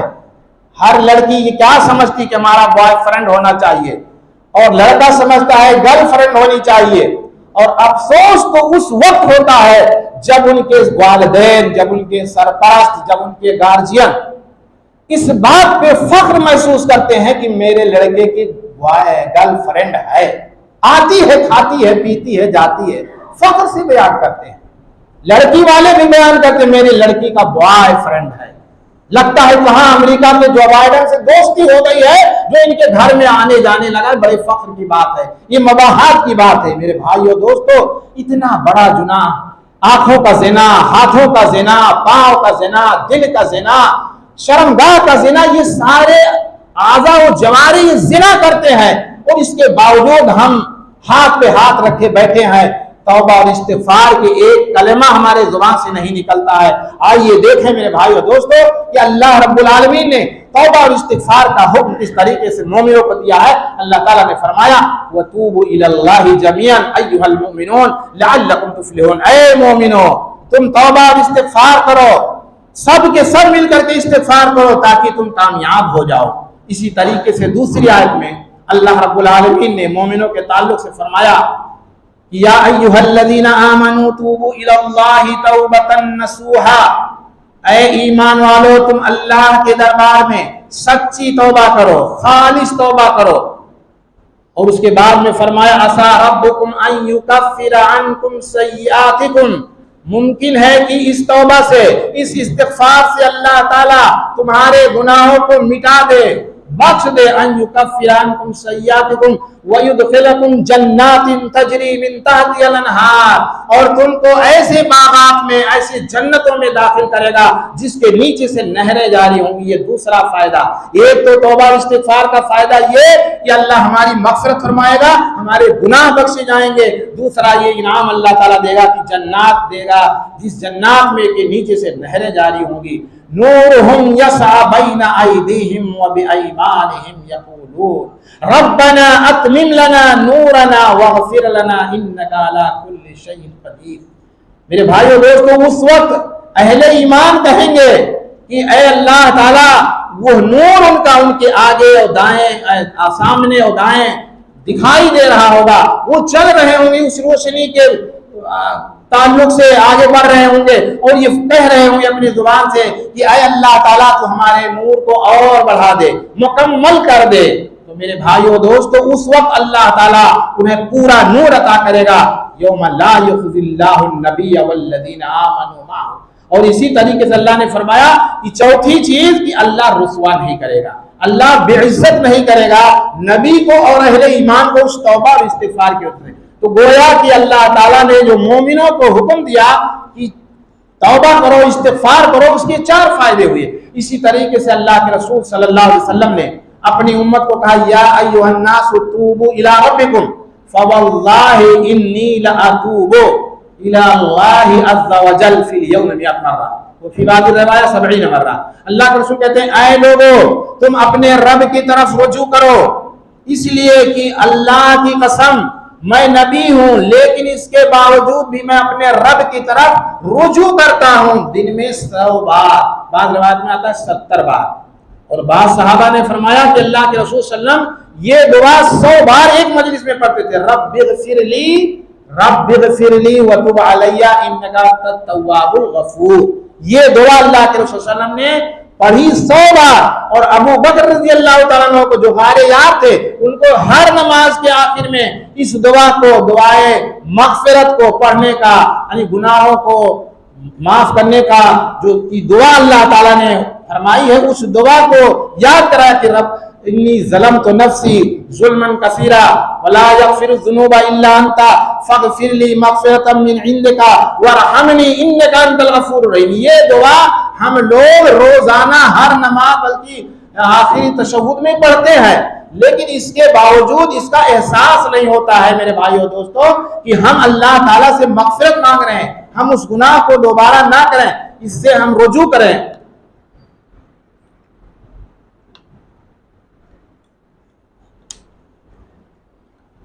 ہر لڑکی یہ کیا سمجھتی کہ ہمارا بوائے فرینڈ ہونا چاہیے، اور لڑکا سمجھتا ہے گرل فرینڈ ہونی چاہیے، اور افسوس تو اس وقت ہوتا ہے جب ان کے والدین، جب ان کے سرپرست، جب ان کے گارجین اس بات پہ فخر محسوس کرتے ہیں کہ میرے لڑکے کی گرل فرینڈ ہے، آتی ہے، کھاتی ہے، پیتی ہے، جاتی ہے، فخر سے بیان کرتے ہیں۔ لڑکی والے بھی بیان کرتے ہیں میری لڑکی کا بوائے فرینڈ ہے، لگتا ہے کہاں امریکہ میں جو بائیڈن سے دوستی ہو گئی ہے، جو ان کے گھر میں آنے جانے لگا، بڑے فخر کی بات ہے، یہ مباحات کی بات ہے۔ میرے بھائیو دوستو، اتنا بڑا گناہ، آنکھوں کا زنا، ہاتھوں کا زنا، پاؤں کا زنا، دل کا زنا، شرمگاہ کا زنا، یہ سارے اعضاء و جوارح یہ زنا کرتے ہیں، اور اس کے باوجود ہم ہاتھ پہ ہاتھ رکھے بیٹھے ہیں، توبہ اور استغفار کے ایک کلمہ ہمارے زبان سے نہیں نکلتا ہے۔ آئیے دیکھیں میرے بھائیو دوستو کہ اللہ رب العالمین نے توبہ اور استغفار کا حکم کس طریقے سے مومنوں کو دیا ہے۔ اللہ تعالیٰ نے فرمایا وَتُوبُوا إِلَى اللَّهِ جَمِيعًا أَيُّهَا الْمُؤْمِنُونَ لَعَلَّكُمْ تُفْلِحُونَ، اے مومنو تم توبہ اور استغفار کرو، سب کے سب مل کر کے استغفار کرو تاکہ تم کامیاب ہو جاؤ۔ اسی طریقے سے دوسری آیت میں اللہ رب العالمین نے مومنوں کے تعلق سے فرمایا یا ایھا الذین آمنوا توبوا الی اللہ توبۃ نصوحا، اے ایمان والو تم اللہ کے دربار میں سچی توبہ کرو، خالص توبہ کرو۔ اور اس کے بعد میں فرمایا عسیٰ ربکم ان یکفر عنکم سیئاتکم، ممکن ہے کہ اس توبہ سے، اس استغفار سے اللہ تعالیٰ تمہارے گناہوں کو مٹا دے، بخش دے، ان یکفر عنکم سیئاتکم ویدخلکم جنات تجری من تحتها الانہار، اور تم کو ایسے باغات میں، ایسے جنتوں میں داخل کرے گا جس کے نیچے سے نہریں جاری ہوں گی۔ یہ دوسرا فائدہ، ایک تو توبہ اور استغفار کا فائدہ یہ کہ اللہ ہماری مغفرت فرمائے گا، ہمارے گناہ بخشے جائیں گے، دوسرا یہ انعام اللہ تعالیٰ دے گا کہ جنات دے گا، جس جنات میں کے نیچے سے نہریں جاری ہوں گی۔ نورہم یسعی بین ایدیہم وبایمانہم یقولون ربنا اتمم لنا نورنا واغفر لنا انک علی کل شیء قدیر۔ میرے بھائیو دوستو، اس وقت اہل ایمان کہیں گے کہ اے اللہ تعالیٰ، وہ نور ان کا ان کے آگے اور دائیں، سامنے اور دائیں دکھائی دے رہا ہوگا، وہ چل رہے ہوں گے اس روشنی کے تعلق سے آگے بڑھ رہے ہوں گے، اور یہ کہہ رہے ہوں گے اپنی زبان سے کہ اے اللہ تعالیٰ تو ہمارے نور کو اور بڑھا دے، مکمل کر دے۔ تو میرے بھائیو دوستو، اس وقت اللہ تعالیٰ انہیں پورا نور عطا کرے گا، یوم لا یخزی اللہ النبی والذین آمنوا معہ۔ اور اسی طریقے سے اللہ نے فرمایا کہ چوتھی چیز کہ اللہ رسوا نہیں کرے گا، اللہ بے عزت نہیں کرے گا نبی کو اور اہل ایمان کو اس توبہ اور استغفار کے اتنے۔ تو گویا کہ اللہ تعالیٰ نے جو مومنوں کو حکم دیا کہ توبہ کرو، استغفار کرو، اس کے چار فائدے ہوئے۔ اسی طریقے سے اللہ کے رسول صلی اللہ علیہ وسلم نے اپنی امت کو کہا یا ایھا الناس توبوا الی ربکم فواللہ انی لاتوب الی اللہ عز وجل فی الیوم 100 مرہ وفی بعض روایات 70 مرہ۔ اللہ کے رسول کہتے ہیں اے لوگو تم اپنے رب کی طرف رجوع کرو، اس لیے کہ اللہ کی قسم میں نبی ہوں، لیکن اس کے باوجود بھی میں اپنے رب کی طرف رجوع کرتا ہوں دن میں 100 بار، بعض روایت میں آتا ہے 70 بار۔ اور بعض صحابہ نے فرمایا کہ اللہ کے رسول صلی اللہ علیہ وسلم یہ دعا 100 بار ایک مجلس میں پڑھتے تھے، رب اغفر لی وتب علی انک انت التواب الغفور۔ یہ دعا اللہ کے رسول صلی اللہ علیہ وسلم نے پڑھی 100 بار، اور ابو بکر رضی اللہ تعالیٰ عنہ کو جو غار یاد تھے ان کو ہر نماز کے آخر میں اس دعا کو، دعائے مغفرت کو پڑھنے کا، یعنی گناہوں کو معاف کرنے کا جو دعا اللہ تعالیٰ نے فرمائی ہے، اس دعا کو یاد کرا کہ رب انی ظلمت نفسی ظلما کثیرا ولا یغفر الذنوب الا انت فاغفر لی مغفرۃ من عندک وارحمنی انک انت الغفور الرحیم۔ یہ دعا ہم لوگ روزانہ ہر نماز بلکہ آخری تشہد میں پڑھتے ہیں، لیکن اس کے باوجود اس کا احساس نہیں ہوتا ہے میرے بھائیو دوستو کہ ہم اللہ تعالیٰ سے مغفرت مانگ رہے ہیں، ہم اس گناہ کو دوبارہ نہ کریں، اس سے ہم رجوع کریں۔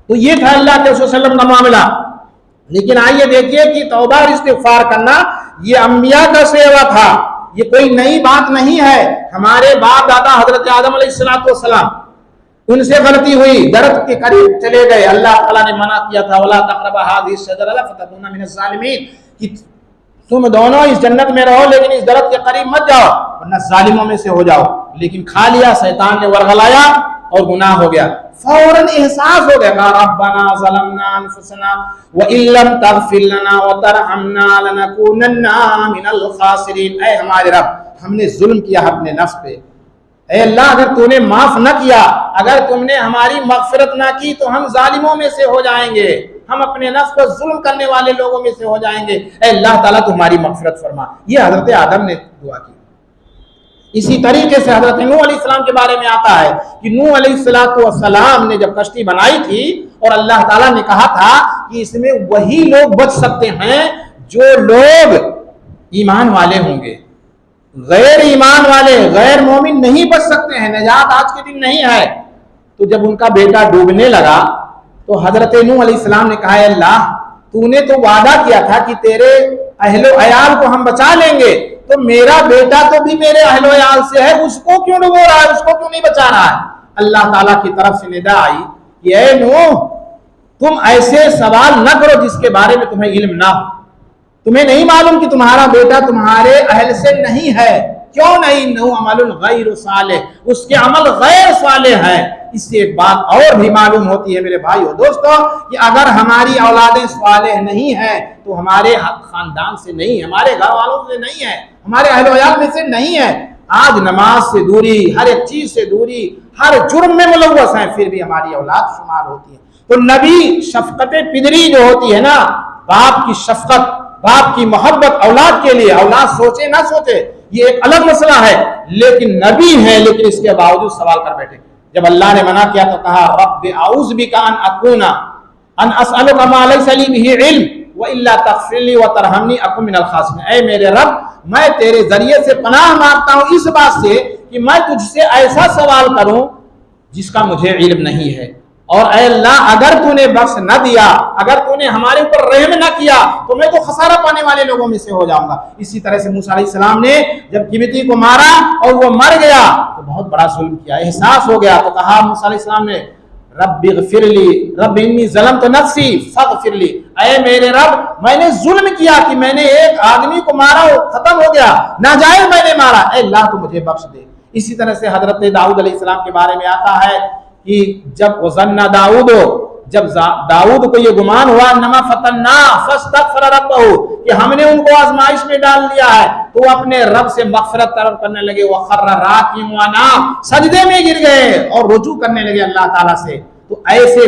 تو یہ تھا اللہ کے رسول صلی اللہ علیہ وسلم کا معاملہ۔ لیکن آئیے دیکھیے کہ توبہ اور استغفار کرنا یہ انبیاء کا سیوا تھا، یہ کوئی نئی بات نہیں ہے۔ ہمارے باپ دادا حضرت آدم علیہ السلام ان سے غلطی ہوئی، درخت کے قریب چلے گئے، اللہ تعالیٰ نے منع کیا تھا وَلَا تَقْرَبَا هَٰذِهِ الشَّجَرَةَ فَتَكُونَ مِنَ الظَّالِمِينَ کہ تم دونوں اس جنت میں رہو لیکن اس درخت کے قریب مت جاؤ ورنہ ظالموں میں سے ہو جاؤ، لیکن کھا لیا، شیطان نے ورغلایا اور گناہ ہو گیا، فوراً احساس ہو گیا کہ ربنا ظلمنا انفسنا وان لم تغفر لنا وترحمنا لنکونن من الخاسرین، اے ہمارے رب ہم نے ظلم کیا اپنے نفس پہ، اے اللہ اگر تو نے معاف نہ کیا، اگر تم نے ہماری مغفرت نہ کی تو ہم ظالموں میں سے ہو جائیں گے، ہم اپنے نفس پر ظلم کرنے والے لوگوں میں سے ہو جائیں گے، اے اللہ تعالیٰ تمہاری مغفرت فرما۔ یہ حضرت آدم نے دعا کی۔ اسی طریقے سے حضرت نوح علیہ السلام کے بارے میں آتا ہے کہ نوح علیہ السلام نے جب کشتی بنائی تھی اور اللہ تعالیٰ نے کہا تھا کہ اس میں وہی لوگ بچ سکتے ہیں جو لوگ ایمان والے ہوں گے، غیر ایمان والے غیر مومن نہیں بچ سکتے ہیں، نجات آج کے دن نہیں ہے۔ تو جب ان کا بیٹا ڈوبنے لگا تو حضرت نوح علیہ السلام نے کہا اے اللہ تو نے تو وعدہ کیا تھا کہ تیرے اہل و عیال کو ہم بچا لیں گے، تو میرا بیٹا تو بھی میرے اہل و عیال سے ہے، اس کو کیوں ڈبو رہا ہے، اس کو کیوں نہیں بچا رہا ہے؟ اللہ تعالیٰ کی طرف سے ندا آئی کہ اے نوح تم ایسے سوال نہ کرو جس کے بارے میں تمہیں علم نہ ہو، تمہیں نہیں معلوم کہ تمہارا بیٹا تمہارے اہل سے نہیں ہے، کیوں نہیں؟ نو عمل غیر صالح، اس کے عمل غیر صالح ہے۔ اس سے ایک بات اور بھی معلوم ہوتی ہے میرے بھائیو دوستو کہ اگر ہماری اولادیں صالح نہیں ہیں تو ہمارے خاندان سے نہیں، ہمارے گھر والوں سے نہیں ہے، ہمارے اہل و عیال میں سے نہیں ہے۔ آج نماز سے دوری، ہر ایک چیز سے دوری، ہر جرم میں ملوث ہیں، پھر بھی ہماری اولاد شمار ہوتی ہے۔ تو نبی شفقت پدری جو ہوتی ہے نا، باپ کی شفقت، باپ کی محبت اولاد کے لیے، اولاد سوچے نہ سوچے یہ ایک الگ مسئلہ ہے، لیکن نبی ہے لیکن اس کے باوجود سوال کر بیٹھے۔ جب اللہ نے منع کیا تو کہا رب اعوذ بک ان اسألک ما لیس لی بہ علم والا تغفر لی وترحمنی اکن من الخاسرین، اے میرے رب میں تیرے ذریعے سے پناہ مانگتا ہوں اس بات سے کہ میں تجھ سے ایسا سوال کروں جس کا مجھے علم نہیں ہے، اور اے اللہ اگر تو نے بخش نہ دیا، اگر تو نے ہمارے اوپر رحم نہ کیا تو میں تو خسارہ پانے والے لوگوں میں سے ہو جاؤں گا۔ اسی طرح سے موسیٰ علیہ السلام نے جب قبطی کو مارا اور وہ مر گیا تو بہت بڑا ظلم کیا، احساس ہو گیا، تو کہا موسیٰ علیہ السلام نے رب اغفر لی رب انی ظلمت نفسی فاغفر لی، اے میرے رب میں نے ظلم کیا کہ میں نے ایک آدمی کو مارا، ختم ہو گیا، ناجائز میں نے مارا، اے اللہ تو مجھے بخش دے۔ اسی طرح سے حضرت داؤد علیہ السلام کے بارے میں آتا ہے کہ جب وظن داؤد، جب داؤد کو یہ گمان ہوا انما فتنا فاستغفر ربہ کہ ہم نے ان کو آزمائش میں ڈال لیا ہے، تو وہ اپنے رب سے مغفرت طلب کرنے لگے، وخر راکعا واناب، سجدے میں گر گئے اور رجوع کرنے لگے اللہ تعالیٰ سے۔ تو ایسے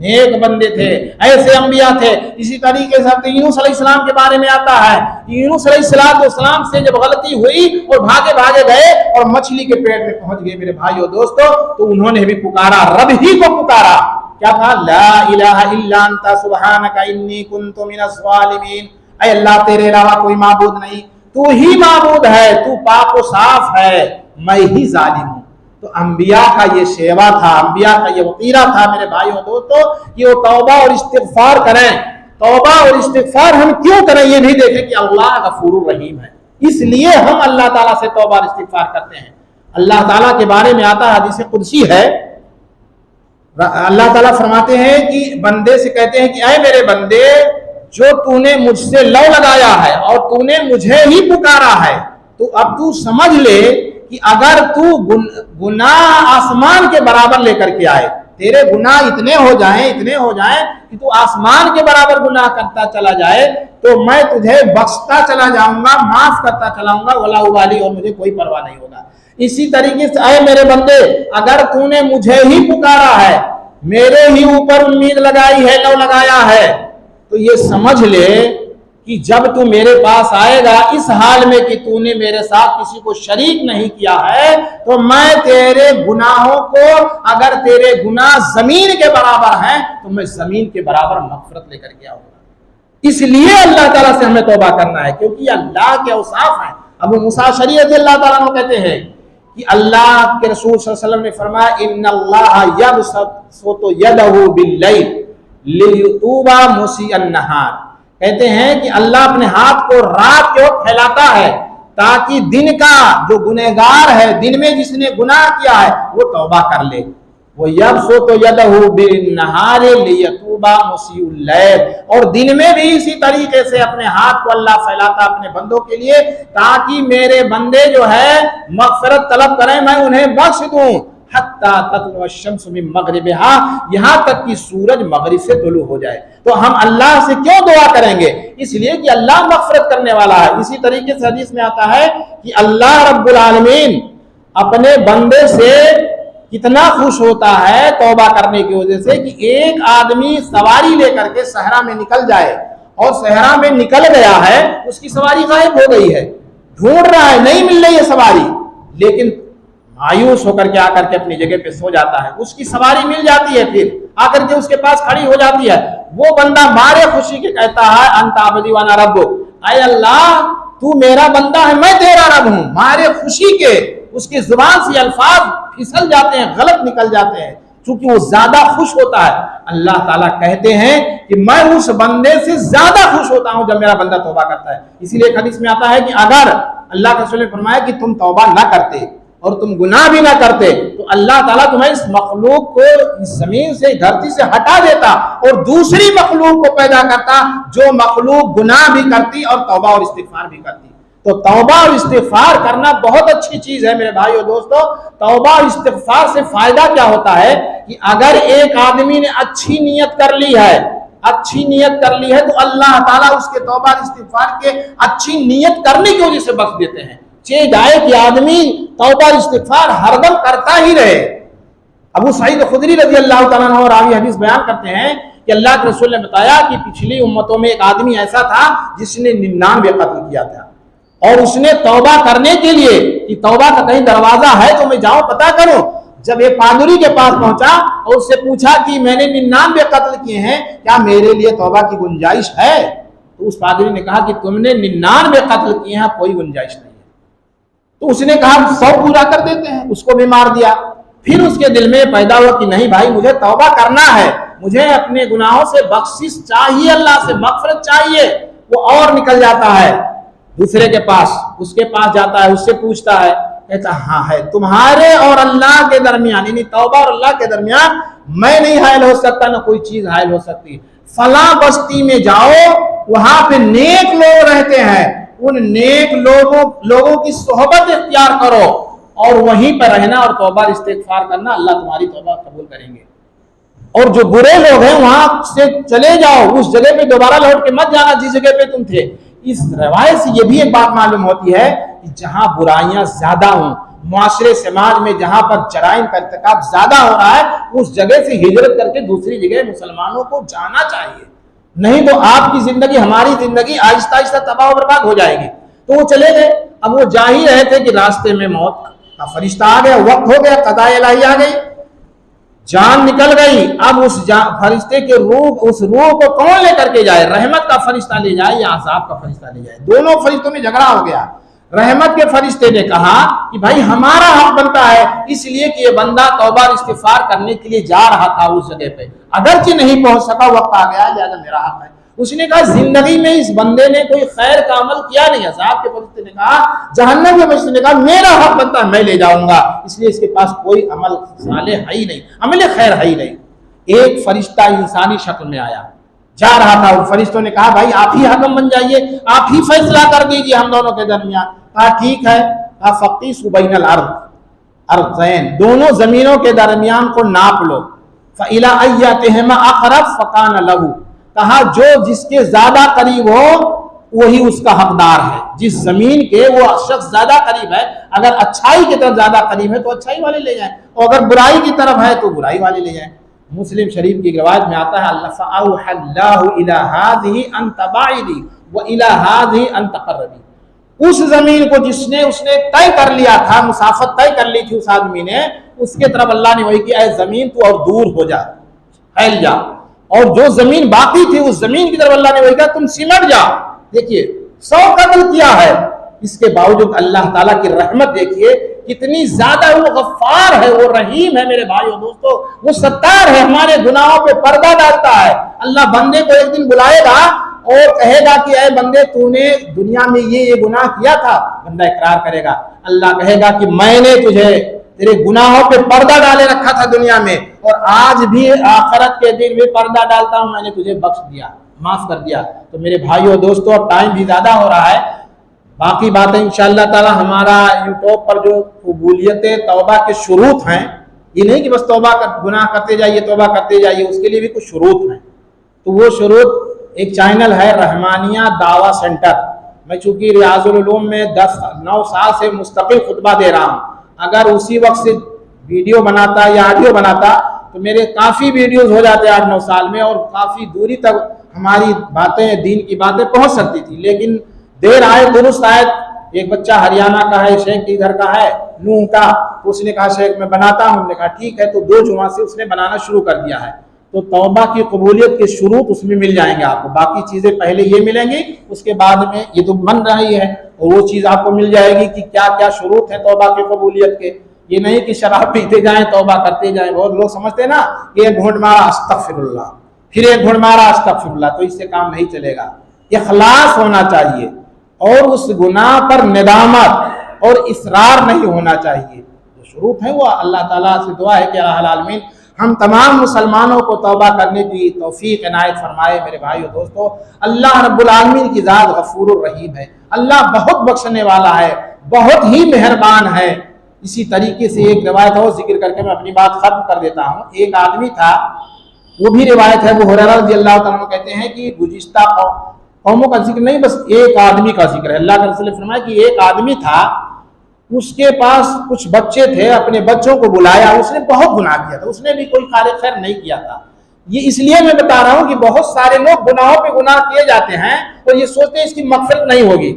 نیک بندے تھے، ایسے انبیاء تھے۔ اسی طریقے سے یونس علیہ السلام کے بارے میں آتا ہے یونس علیہ السلام سے جب غلطی ہوئی اور بھاگے گئے اور مچھلی کے پیٹ میں پہنچ گئے میرے بھائیو دوستو، تو انہوں نے بھی پکارا، رب ہی کو پکارا، کیا کہا؟ لا الہ الا انت سبحانک انی کنت من الظالمین، اے اللہ تیرے علاوہ کوئی معبود نہیں، تو ہی معبود ہے، تو پاک و صاف ہے، میں ہی ظالم ہوں۔ تو انبیاء کا یہ شیوا تھا، انبیاء کا یہ وطیرہ تھا میرے بھائیوں دوستو کہ وہ توبہ اور استغفار کریں۔ توبہ اور استغفار ہم کیوں کریں یہ بھی دیکھیں کہ اللہ غفور الرحیم ہے، اس لیے ہم اللہ تعالیٰ سے توبہ اور استغفار کرتے ہیں۔ اللہ تعالیٰ کے بارے میں آتا ہے، حدیث قدسی ہے، اللہ تعالیٰ فرماتے ہیں کہ بندے سے کہتے ہیں کہ اے میرے بندے جو تو نے مجھ سے لو لگایا ہے اور تو نے مجھے ہی پکارا ہے، تو اب تو سمجھ لے کہ اگر تو گناہ آسمان کے برابر لے کر کے آئے، تیرے گناہ اتنے ہو جائیں کہ تو آسمان کے برابر گناہ کرتا چلا جائے، تو میں تجھے بخشتا چلا جاؤں گا، معاف کرتا چلاؤں گا، ولا ابالی، اور مجھے کوئی پرواہ نہیں ہوگا۔ اسی طریقے سے اے میرے بندے اگر تو نے مجھے ہی پکارا ہے، میرے ہی اوپر امید لگائی ہے، لو لگایا ہے، تو یہ سمجھ لے کہ جب تو میرے پاس آئے گا اس حال میں کہ تو نے میرے ساتھ کسی کو شریک نہیں کیا ہے، تو میں تیرے گناہوں کو، اگر تیرے گناہ زمین کے برابر ہیں تو میں زمین کے برابر مغفرت لے کر کے آؤں گا۔ اس لیے اللہ تعالیٰ سے ہمیں توبہ کرنا ہے، کیونکہ یہ اللہ کے اوصاف ہیں۔ ابو موسیٰ اشعری رضی اللہ تعالیٰ عنہ کہتے ہیں کہ اللہ کے رسول صلی اللہ علیہ وسلم نے فرمایا ان اللہ یبسط یدہ باللیل لیتوب مسیء النہار، کہتے ہیں کہ اللہ اپنے ہاتھ کو رات کے وقت پھیلاتا ہے تاکہ دن کا جو گنہگار ہے، دن میں جس نے گناہ کیا ہے وہ توبہ کر لے، وَيَبْسُطُ يَدَهُ بِالنَّهَارِ لِيَتُوبَ مُسِيءُ اللَّيْلِ، اور دن میں بھی اسی طریقے سے اپنے ہاتھ کو اللہ پھیلاتا اپنے بندوں کے لیے تاکہ میرے بندے جو ہے مغفرت طلب کریں، میں انہیں بخش دوں، حتی تطلع الشمس من مغربها، یہاں تک کہ سورج مغرب سے طلوع ہو جائے۔ تو ہم اللہ سے کیوں دعا کریں گے؟ اس لیے کہ اللہ مغفرت کرنے والا ہے۔ اسی طریقے سے حدیث میں آتا ہے کہ اللہ رب العالمین اپنے بندے سے کتنا خوش ہوتا ہے توبہ کرنے کی وجہ سے کہ ایک آدمی سواری لے کر کے صحرا میں نکل جائے اور صحرا میں نکل گیا ہے، اس کی سواری غائب ہو گئی ہے، ڈھونڈ رہا ہے، نہیں مل رہی ہے سواری، لیکن مایوس ہو کر کے آ کر کے اپنی جگہ پہ سو جاتا ہے، اس کی سواری مل جاتی ہے، پھر آ کر کے اس کے پاس کھڑی ہو جاتی ہے، وہ بندہ مارے خوشی کے کہتا ہے انت عبدی وانا ربک، اے اللہ تو میرا بندہ ہے، میں تیرا رب ہوں، مارے خوشی کے اس کی زبان سے الفاظ پھسل جاتے ہیں، غلط نکل جاتے ہیں، چونکہ وہ زیادہ خوش ہوتا ہے۔ اللہ تعالیٰ کہتے ہیں کہ میں اس بندے سے زیادہ خوش ہوتا ہوں جب میرا بندہ توبہ کرتا ہے۔ اسی لیے حدیث میں آتا ہے کہ اگر اللہ کے رسول نے فرمایا کہ تم توبہ نہ کرتے اور تم گناہ بھی نہ کرتے تو اللہ تعالیٰ تمہیں اس مخلوق کو اس زمین سے دھرتی سے ہٹا دیتا اور دوسری مخلوق کو پیدا کرتا جو مخلوق گناہ بھی کرتی اور توبہ اور استغفار بھی کرتی۔ تو توبہ اور استغفار کرنا بہت اچھی چیز ہے میرے بھائیو دوستو۔ توبہ اور استغفار سے فائدہ کیا ہوتا ہے کہ اگر ایک آدمی نے اچھی نیت کر لی ہے تو اللہ تعالیٰ اس کے توبہ اور استغفار کے اچھی نیت کرنے کی وجہ سے بخش دیتے ہیں، چاہے جائے کہ آدمی توبہ اور استغفار ہر دم کرتا ہی رہے۔ ابو سعید خدری رضی اللہ تعالیٰ عنہ راوی حدیث بیان کرتے ہیں کہ اللہ کے رسول نے بتایا کہ پچھلی امتوں میں ایک آدمی ایسا تھا جس نے 99 قتل کیا تھا، اور اس نے توبہ کرنے کے لیے کہ توبہ کا کہیں دروازہ ہے تو میں جاؤں پتہ کروں، جب ایک پادری کے پاس پہنچا اور اس سے پوچھا کہ میں نے 99 قتل کیے ہیں، کیا میرے لیے توبہ کی گنجائش ہے؟ تو اس پادری نے کہا کہ تم نے 99 قتل کیے ہیں، کوئی گنجائش نہیں ہے۔ تو اس نے کہا 100 پورا کر دیتے ہیں، اس کو بھی مار دیا۔ پھر اس کے دل میں پیدا ہوا کہ نہیں بھائی مجھے توبہ کرنا ہے، مجھے اپنے گناہوں سے بخشش چاہیے، اللہ سے مغفرت چاہیے۔ وہ اور نکل جاتا ہے دوسرے کے پاس، اس کے پاس جاتا ہے، اس سے پوچھتا ہے، کہتا ہاں ہے، تمہارے اور اللہ کے درمیان یعنی توبہ اور اللہ کے درمیان میں نہیں حائل ہو سکتا، نہ کوئی چیز حائل ہو سکتی، فلاں بستی میں جاؤ، وہاں پہ نیک لوگ رہتے ہیں، ان نیک لوگوں کی صحبت اختیار کرو اور وہیں پر رہنا اور توبہ استغفار کرنا، اللہ تمہاری توبہ قبول کریں گے۔ اور جو برے لوگ ہیں وہاں سے چلے جاؤ، اس جگہ پہ دوبارہ لوٹ کے مت جانا جس جگہ پہ تم تھے۔ اس روایت سے یہ بھی ایک بات معلوم ہوتی ہے کہ جہاں برائیاں زیادہ ہوں، معاشرے سماج میں جہاں پر جرائم کا ارتکاب زیادہ ہو رہا ہے، اس جگہ سے ہجرت کر کے دوسری جگہ مسلمانوں کو جانا چاہیے، نہیں تو آپ کی زندگی ہماری زندگی آہستہ آہستہ تباہ و برباد ہو جائے گی۔ تو وہ چلے گئے، اب وہ جا ہی رہے تھے کہ راستے میں موت کا فرشتہ آ گیا، وقت ہو گیا، قضاء الہی آ گئی، جان نکل گئی۔ اب اس فرشتے کے اس روح کو کون لے کر کے جائے؟ رحمت کا فرشتہ لے جائے یا عذاب کا فرشتہ لے جائے؟ دونوں فرشتوں میں جھگڑا ہو گیا۔ رحمت کے فرشتے نے کہا کہ بھائی ہمارا حق بنتا ہے، اس لیے کہ یہ بندہ توبہ استغفار کرنے کے لیے جا رہا تھا اس جگہ پہ، اگرچہ نہیں پہنچ سکا، وقت آ گیا، لہذا میرا حق ہے۔ اس نے کہا زندگی میں اس بندے نے کوئی خیر کا عمل کیا نہیں۔ عذاب کے فرشتے نے کہا، جہنم کے فرشتے نے کہا میرا حق بنتا ہے، میں لے جاؤں گا، اس لیے اس کے پاس کوئی عمل صالح ہے ہی نہیں، عمل خیر ہے ہی نہیں۔ ایک فرشتہ انسانی شکل میں آیا، جا رہا تھا، وہ فرشتوں نے کہا بھائی آپ ہی حکم بن جائیے، آپ ہی فیصلہ کر دیجیے ہم دونوں کے درمیان۔ کہا ٹھیک ہے، فَقِسُ بَيْنَ الْأَرْضَيْنِ، دونوں زمینوں کے درمیان کو ناپ لو، فَإِلَىٰ أَيَّتِهِمَا أَقْرَبَ فَكَانَ لَهُ، کہا جو جس کے زیادہ قریب ہو وہی اس کا حقدار ہے، جس زمین کے وہ شخص زیادہ قریب ہے، اگر اچھائی کی طرف زیادہ قریب ہے تو اچھائی والے لے جائیں، اور اگر برائی کی طرف ہے تو برائی والے لے جائیں۔ مسلم شریف کی روایت میں آتا ہے فَأَوْحَى اللَّهُ إِلَىٰ هَٰذِهِ أَن تَبَاعِدِي وَإِلَىٰ هَٰذِهِ أَن تَقَرَّبِي، اس زمین کو جس نے طے کر لیا تھا، مسافت طے کر لی تھی اس آدمی نے، اس کے طرف اللہ نے وہی کیا، اے زمین تو اور دور ہو جا، پھیل جا، اور جو زمین باقی تھی اس زمین کی طرف اللہ نے وہی کہا تم سمٹ جا۔ دیکھیے 100 قتل کیا ہے، اس کے باوجود اللہ تعالیٰ کی رحمت دیکھیے کتنی زیادہ، وہ غفار ہے، وہ رحیم ہے میرے بھائیو دوستو، وہ ستار ہے، ہمارے گناہوں پہ پردہ ڈالتا ہے۔ اللہ بندے کو ایک دن بلائے گا اور کہے گا کہ اے بندے تو نے دنیا میں یہ گناہ کیا تھا، بندہ اقرار کرے گا، اللہ کہے گا کہ میں نے تجھے تیرے گناہوں پہ پردہ ڈالے رکھا تھا دنیا میں، اور آج بھی آخرت کے دن بھی پردہ ڈالتا ہوں، میں نے تجھے بخش دیا، معاف کر دیا۔ تو میرے بھائیو دوستو، اب ٹائم بھی زیادہ ہو رہا ہے، باقی باتیں انشاءاللہ تعالی ہمارا یوٹیوب پر جو قبولیت توبہ کے شروط ہیں، یہ نہیں کہ بس توبہ گناہ کرتے جائیے توبہ کرتے جائیے، اس کے لیے بھی کچھ شروط ہیں۔ تو وہ شروط، ایک چینل ہے رحمانیہ دعویٰ سینٹر، میں چونکہ ریاض العلوم میں 9 سال سے مستقل خطبہ دے رہا ہوں، اگر اسی وقت سے ویڈیو بناتا یا آڈیو بناتا تو میرے کافی ویڈیوز ہو جاتے 8-9 سال میں، اور کافی دوری تک ہماری باتیں، دین کی باتیں پہنچ سکتی تھی، لیکن دیر آئے درست آئے۔ ایک بچہ ہریانہ کا ہے، شیخ کے ادھر کا ہے، نوح کا، اس نے کہا شیخ میں بناتا ہوں، ہم نے کہا ٹھیک ہے، تو 2 جمعہ سے اس نے بنانا شروع کر دیا ہے۔ تو توبہ کی قبولیت کے شروط اس میں مل جائیں گے آپ کو، باقی چیزیں پہلے یہ ملیں گی، اس کے بعد میں یہ تو بن رہی ہے، اور وہ چیز آپ کو مل جائے گی کہ کیا کیا شروط ہیں توبہ کی قبولیت کے۔ یہ نہیں کہ شراب پیتے جائیں توبہ کرتے جائیں، بہت لوگ سمجھتے ہیں نا کہ ایک گھونٹ مارا استغفر اللہ، پھر ایک گھونٹ مارا استغفر اللہ، تو اس سے کام نہیں چلے گا۔ اخلاص ہونا چاہیے، اور اس گناہ پر ندامت اور اصرار نہیں ہونا چاہیے۔ جو شروط ہیں وہ اللہ تعالیٰ سے دعا ہے کہ الہ العالمین ہم تمام مسلمانوں کو توبہ کرنے کی توفیق عنایت فرمائے۔ میرے بھائیو دوستو، اللہ رب العالمین کی ذات غفور الرحیم ہے، اللہ بہت بخشنے والا ہے، بہت ہی مہربان ہے۔ اسی طریقے سے ایک روایت اور ذکر کر کے میں اپنی بات ختم کر دیتا ہوں۔ ایک آدمی تھا، وہ بھی روایت ہے، ابو ہریرہ رضی اللہ تعالیٰ عنہ کہتے ہیں کہ گزشتہ قوموں کا ذکر نہیں، بس ایک آدمی کا ذکر ہے۔ اللہ کے رسول نے فرمایا کہ ایک آدمی تھا، اس کے پاس کچھ بچے تھے، اپنے بچوں کو بلایا، اس نے بہت گناہ کیا تھا، اس نے بھی کوئی کار خیر نہیں کیا تھا۔ یہ اس لیے میں بتا رہا ہوں کہ بہت سارے لوگ گناہوں پہ گناہ کیے جاتے ہیں اور یہ سوچتے ہیں اس کی مغفرت نہیں ہوگی،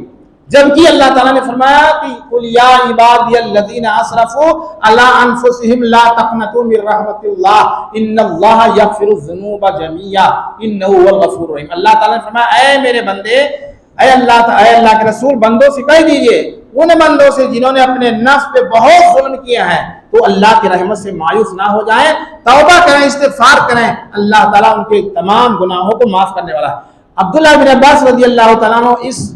جبکہ اللہ تعالیٰ نے فرمایا کہ قل یا عبادی الذین اسرفوا علی انفسہم لا تقنطوا من رحمت اللہ ان اللہ یغفر الذنوب جميعا انہ هو الغفور الرحیم۔ اللہ تعالیٰ نے فرمایا اے میرے بندے، اے اللہ کے رسول، بندوں سے کہہ دیجئے، ان بندوں سے جنہوں نے اپنے نفس پہ بہت ظلم کیا ہے، تو اللہ کی رحمت سے مایوس نہ ہو جائیں، توبہ کریں، استغفار کریں، اللہ تعالیٰ ان کے تمام گناہوں کو معاف کرنے والا ہے۔ عبداللہ بن عباس رضی اللہ تعالیٰ عنہ اس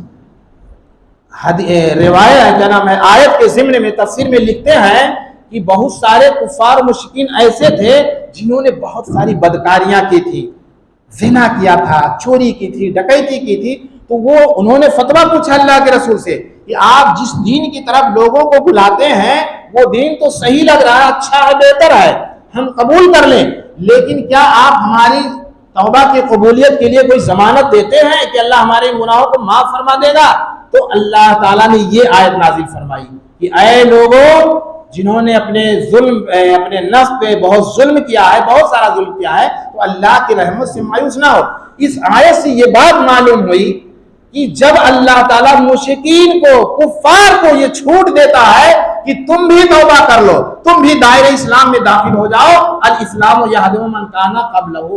روایت کیا نام ہے آیت کے ضمن میں تفسیر میں لکھتے ہیں کہ بہت سارے کفار مشرکین ایسے تھے جنہوں نے بہت ساری بدکاریاں کی تھی، زنا کیا تھا، چوری کی تھی، ڈکیتی کی تھی، تو انہوں نے فتویٰ پوچھا اللہ کے رسول سے کہ آپ جس دین کی طرف لوگوں کو بلاتے ہیں وہ دین تو صحیح لگ رہا ہے، اچھا ہے، بہتر ہے، ہم قبول کر لیں، لیکن کیا آپ ہماری توبہ کی قبولیت کے لیے کوئی ضمانت دیتے ہیں کہ اللہ ہمارے گناہوں کو معاف فرما دے گا؟ تو اللہ تعالیٰ نے یہ آیت نازل فرمائی کہ اے لوگوں جنہوں نے اپنے نفس پہ بہت ظلم کیا ہے، بہت سارا ظلم کیا ہے، تو اللہ کی رحمت سے مایوس نہ ہو۔ اس آیت سے یہ بات معلوم ہوئی کہ جب اللہ تعالیٰ مشرکین کو، کفار کو یہ چھوٹ دیتا ہے کہ تم بھی توبہ کر لو، تم بھی دائرہ اسلام میں داخل ہو جاؤ، الاسلام یہدم من کان قبلہ،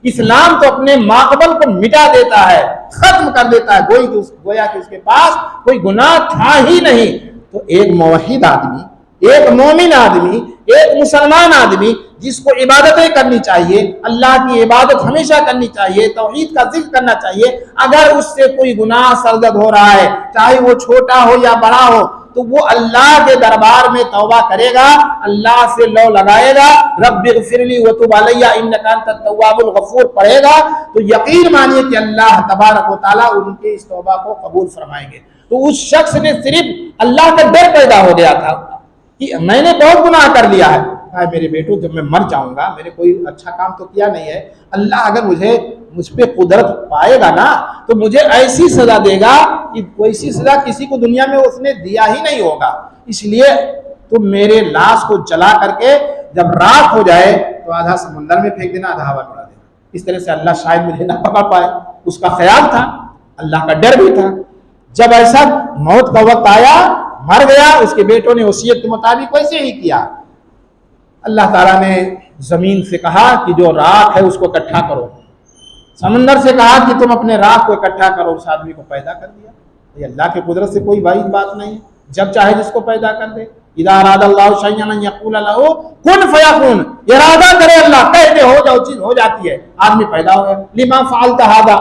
اسلام تو اپنے ماقبل کو مٹا دیتا ہے، ختم کر دیتا ہے، گویا کہ اس کے پاس کوئی گناہ تھا ہی نہیں۔ تو ایک موحد آدمی، ایک مومن آدمی، ایک مسلمان آدمی جس کو عبادتیں کرنی چاہیے، اللہ کی عبادت ہمیشہ کرنی چاہیے، توحید کا ذکر کرنا چاہیے، اگر اس سے کوئی گناہ سرزد ہو رہا ہے، چاہے وہ چھوٹا ہو یا بڑا ہو، تو وہ اللہ کے دربار میں توبہ کرے گا، اللہ سے لو لگائے گا، رب اغفر لی وتب علی انک انت التواب الغفور پڑھے گا، تو یقین مانیے کہ اللہ تبارک و تعالیٰ ان کے اس توبہ کو قبول فرمائیں گے۔ تو اس شخص نے صرف اللہ کا ڈر پیدا ہو گیا تھا کہ میں نے بہت گناہ کر لیا ہے، میرے بیٹو جب میں مر جاؤں گا، میں نے کوئی اچھا کام تو کیا نہیں ہے، اللہ اگر مجھ پہ قدرت پائے گا نا تو مجھے ایسی سزا دے گا کہ ویسی سزا کسی کو دنیا میں اس نے دیا ہی نہیں ہوگا، اس لیے تم میرے لاش کو جلا کر کے جب راکھ ہو جائے تو آدھا سمندر میں پھینک دینا، آدھا ہوا میں اڑا دینا، اس طرح سے اللہ شاید مجھے نہ پکڑ پائے۔ اس کا خیال تھا، اللہ کا ڈر بھی تھا۔ جب ایسا موت کا وقت آیا، مر گیا، اس کے بیٹوں نے وصیت کے مطابق ویسے ہی کیا۔ اللہ تعالیٰ نے زمین سے کہا کہ جو راکھ ہے اس کو اکٹھا کرو، سمندر سے کہا کہ تم اپنے راکھ کو اکٹھا کرو، اس آدمی کو پیدا کر دیا۔ یہ اللہ کی قدرت سے کوئی بعید بات نہیں ہے، جب چاہے جس کو پیدا کر دے۔ اذا اراد اللہ شیئا ان یقول له کن فیکون، ارادہ کرے اللہ، کہتے ہو جاؤ، چیز ہو جاتی ہے، آدمی پیدا ہو گیا۔ لما فعلت هذا،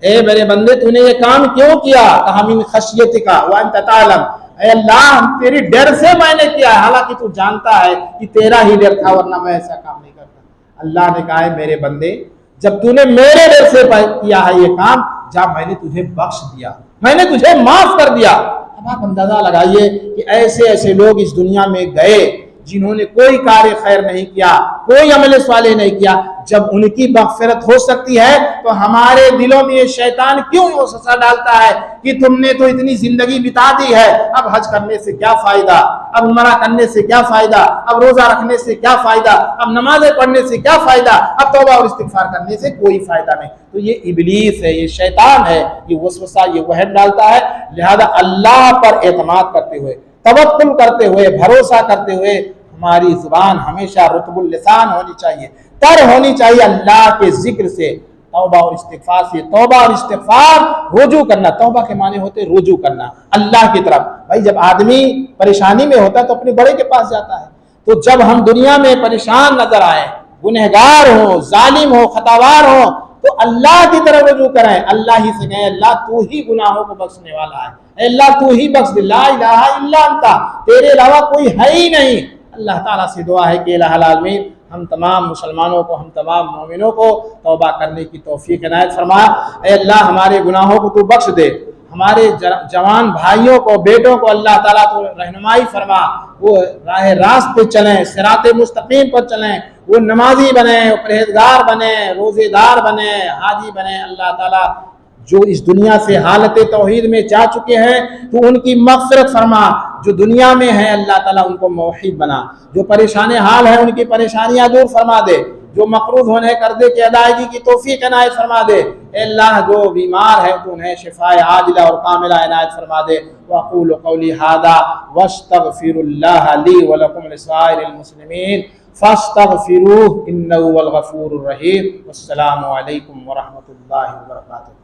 اے میرے بندے تو نے یہ کام کیوں کیا؟ کہا من خشیتک وانت تعلم، اے اللہ تیری ڈر سے میں نے کیا ہے، حالانکہ تو جانتا ہے کہ تیرا ہی ڈر تھا ورنہ میں ایسا کام نہیں کرتا۔ اللہ نے کہا ہے میرے بندے جب تو نے میرے ڈر سے کیا ہے یہ کام، جا میں نے تجھے بخش دیا، میں نے تجھے معاف کر دیا۔ اب آپ اندازہ لگائیے کہ ایسے ایسے لوگ اس دنیا میں گئے جنہوں نے کوئی کار خیر نہیں کیا، کوئی عمل صالح نہیں کیا، جب ان کی مغفرت ہو سکتی ہے تو ہمارے دلوں میں یہ شیطان کیوں وسوسہ ڈالتا ہے کہ تم نے تو اتنی زندگی بتا دی ہے، اب حج کرنے سے کیا فائدہ، اب عمرہ کرنے سے کیا فائدہ، اب روزہ رکھنے سے کیا فائدہ، اب نمازیں پڑھنے سے کیا فائدہ، اب توبہ اور استغفار کرنے سے کوئی فائدہ نہیں۔ تو یہ ابلیس ہے، یہ شیطان ہے، یہ وسوسہ یہ وہم ڈالتا ہے۔ لہذا اللہ پر اعتماد کرتے ہوئے، توکل کرتے ہوئے، بھروسہ کرتے ہوئے ہماری زبان ہمیشہ رطب اللسان ہونی چاہیے، تر ہونی چاہیے اللہ کے ذکر سے، توبہ اور استغفار سے۔ توبہ اور استغفار رجوع کرنا، توبہ کے معنی ہوتے رجوع کرنا اللہ کی طرف۔ بھائی جب آدمی پریشانی میں ہوتا ہے تو اپنے بڑے کے پاس جاتا ہے، تو جب ہم دنیا میں پریشان نظر آئیں، گنہگار ہوں، ظالم ہوں، خطاوار ہوں، تو اللہ کی طرف رجوع کریں، اللہ ہی سے کہیں اللہ تو ہی گناہوں کو بخشنے والا ہے، اے اللہ تو ہی بخش دے، لا الہ الا انت، تیرے علاوہ کوئی ہے ہی نہیں۔ اللہ تعالیٰ سے دعا ہے کہ الہ العالمین ہم تمام مسلمانوں کو، ہم تمام مومنوں کو توبہ کرنے کی توفیق عنایت فرما۔ اے اللہ ہمارے گناہوں کو تو بخش دے، ہمارے جوان بھائیوں کو، بیٹوں کو اللہ تعالیٰ تو رہنمائی فرما، وہ راہ راست پہ چلیں، صراط مستقیم پر چلیں، وہ نمازی بنیں، وہ پرہیزگار بنیں، روزے دار بنیں، حاجی بنیں۔ اللہ تعالیٰ جو اس دنیا سے حالت توحید میں جا چکے ہیں تو ان کی مغفرت فرما، جو دنیا میں ہیں اللہ تعالیٰ ان کو موحد بنا، جو پریشان حال ہیں ان کی پریشانیاں دور فرما دے، جو مقروض ہونے قرضے کی ادائیگی کی توفیق عنایت فرما دے۔ اے اللہ جو بیمار ہیں تو انہیں شفاء عاجلہ اور کاملہ عنایت فرما دے۔ واقول قولی ھذا واستغفر اللہ لی ولکم لسائر المسلمین فاستغفروہ انہ هو الغفور الرحیم۔ والسلام علیکم ورحمۃ اللہ وبرکاتہ۔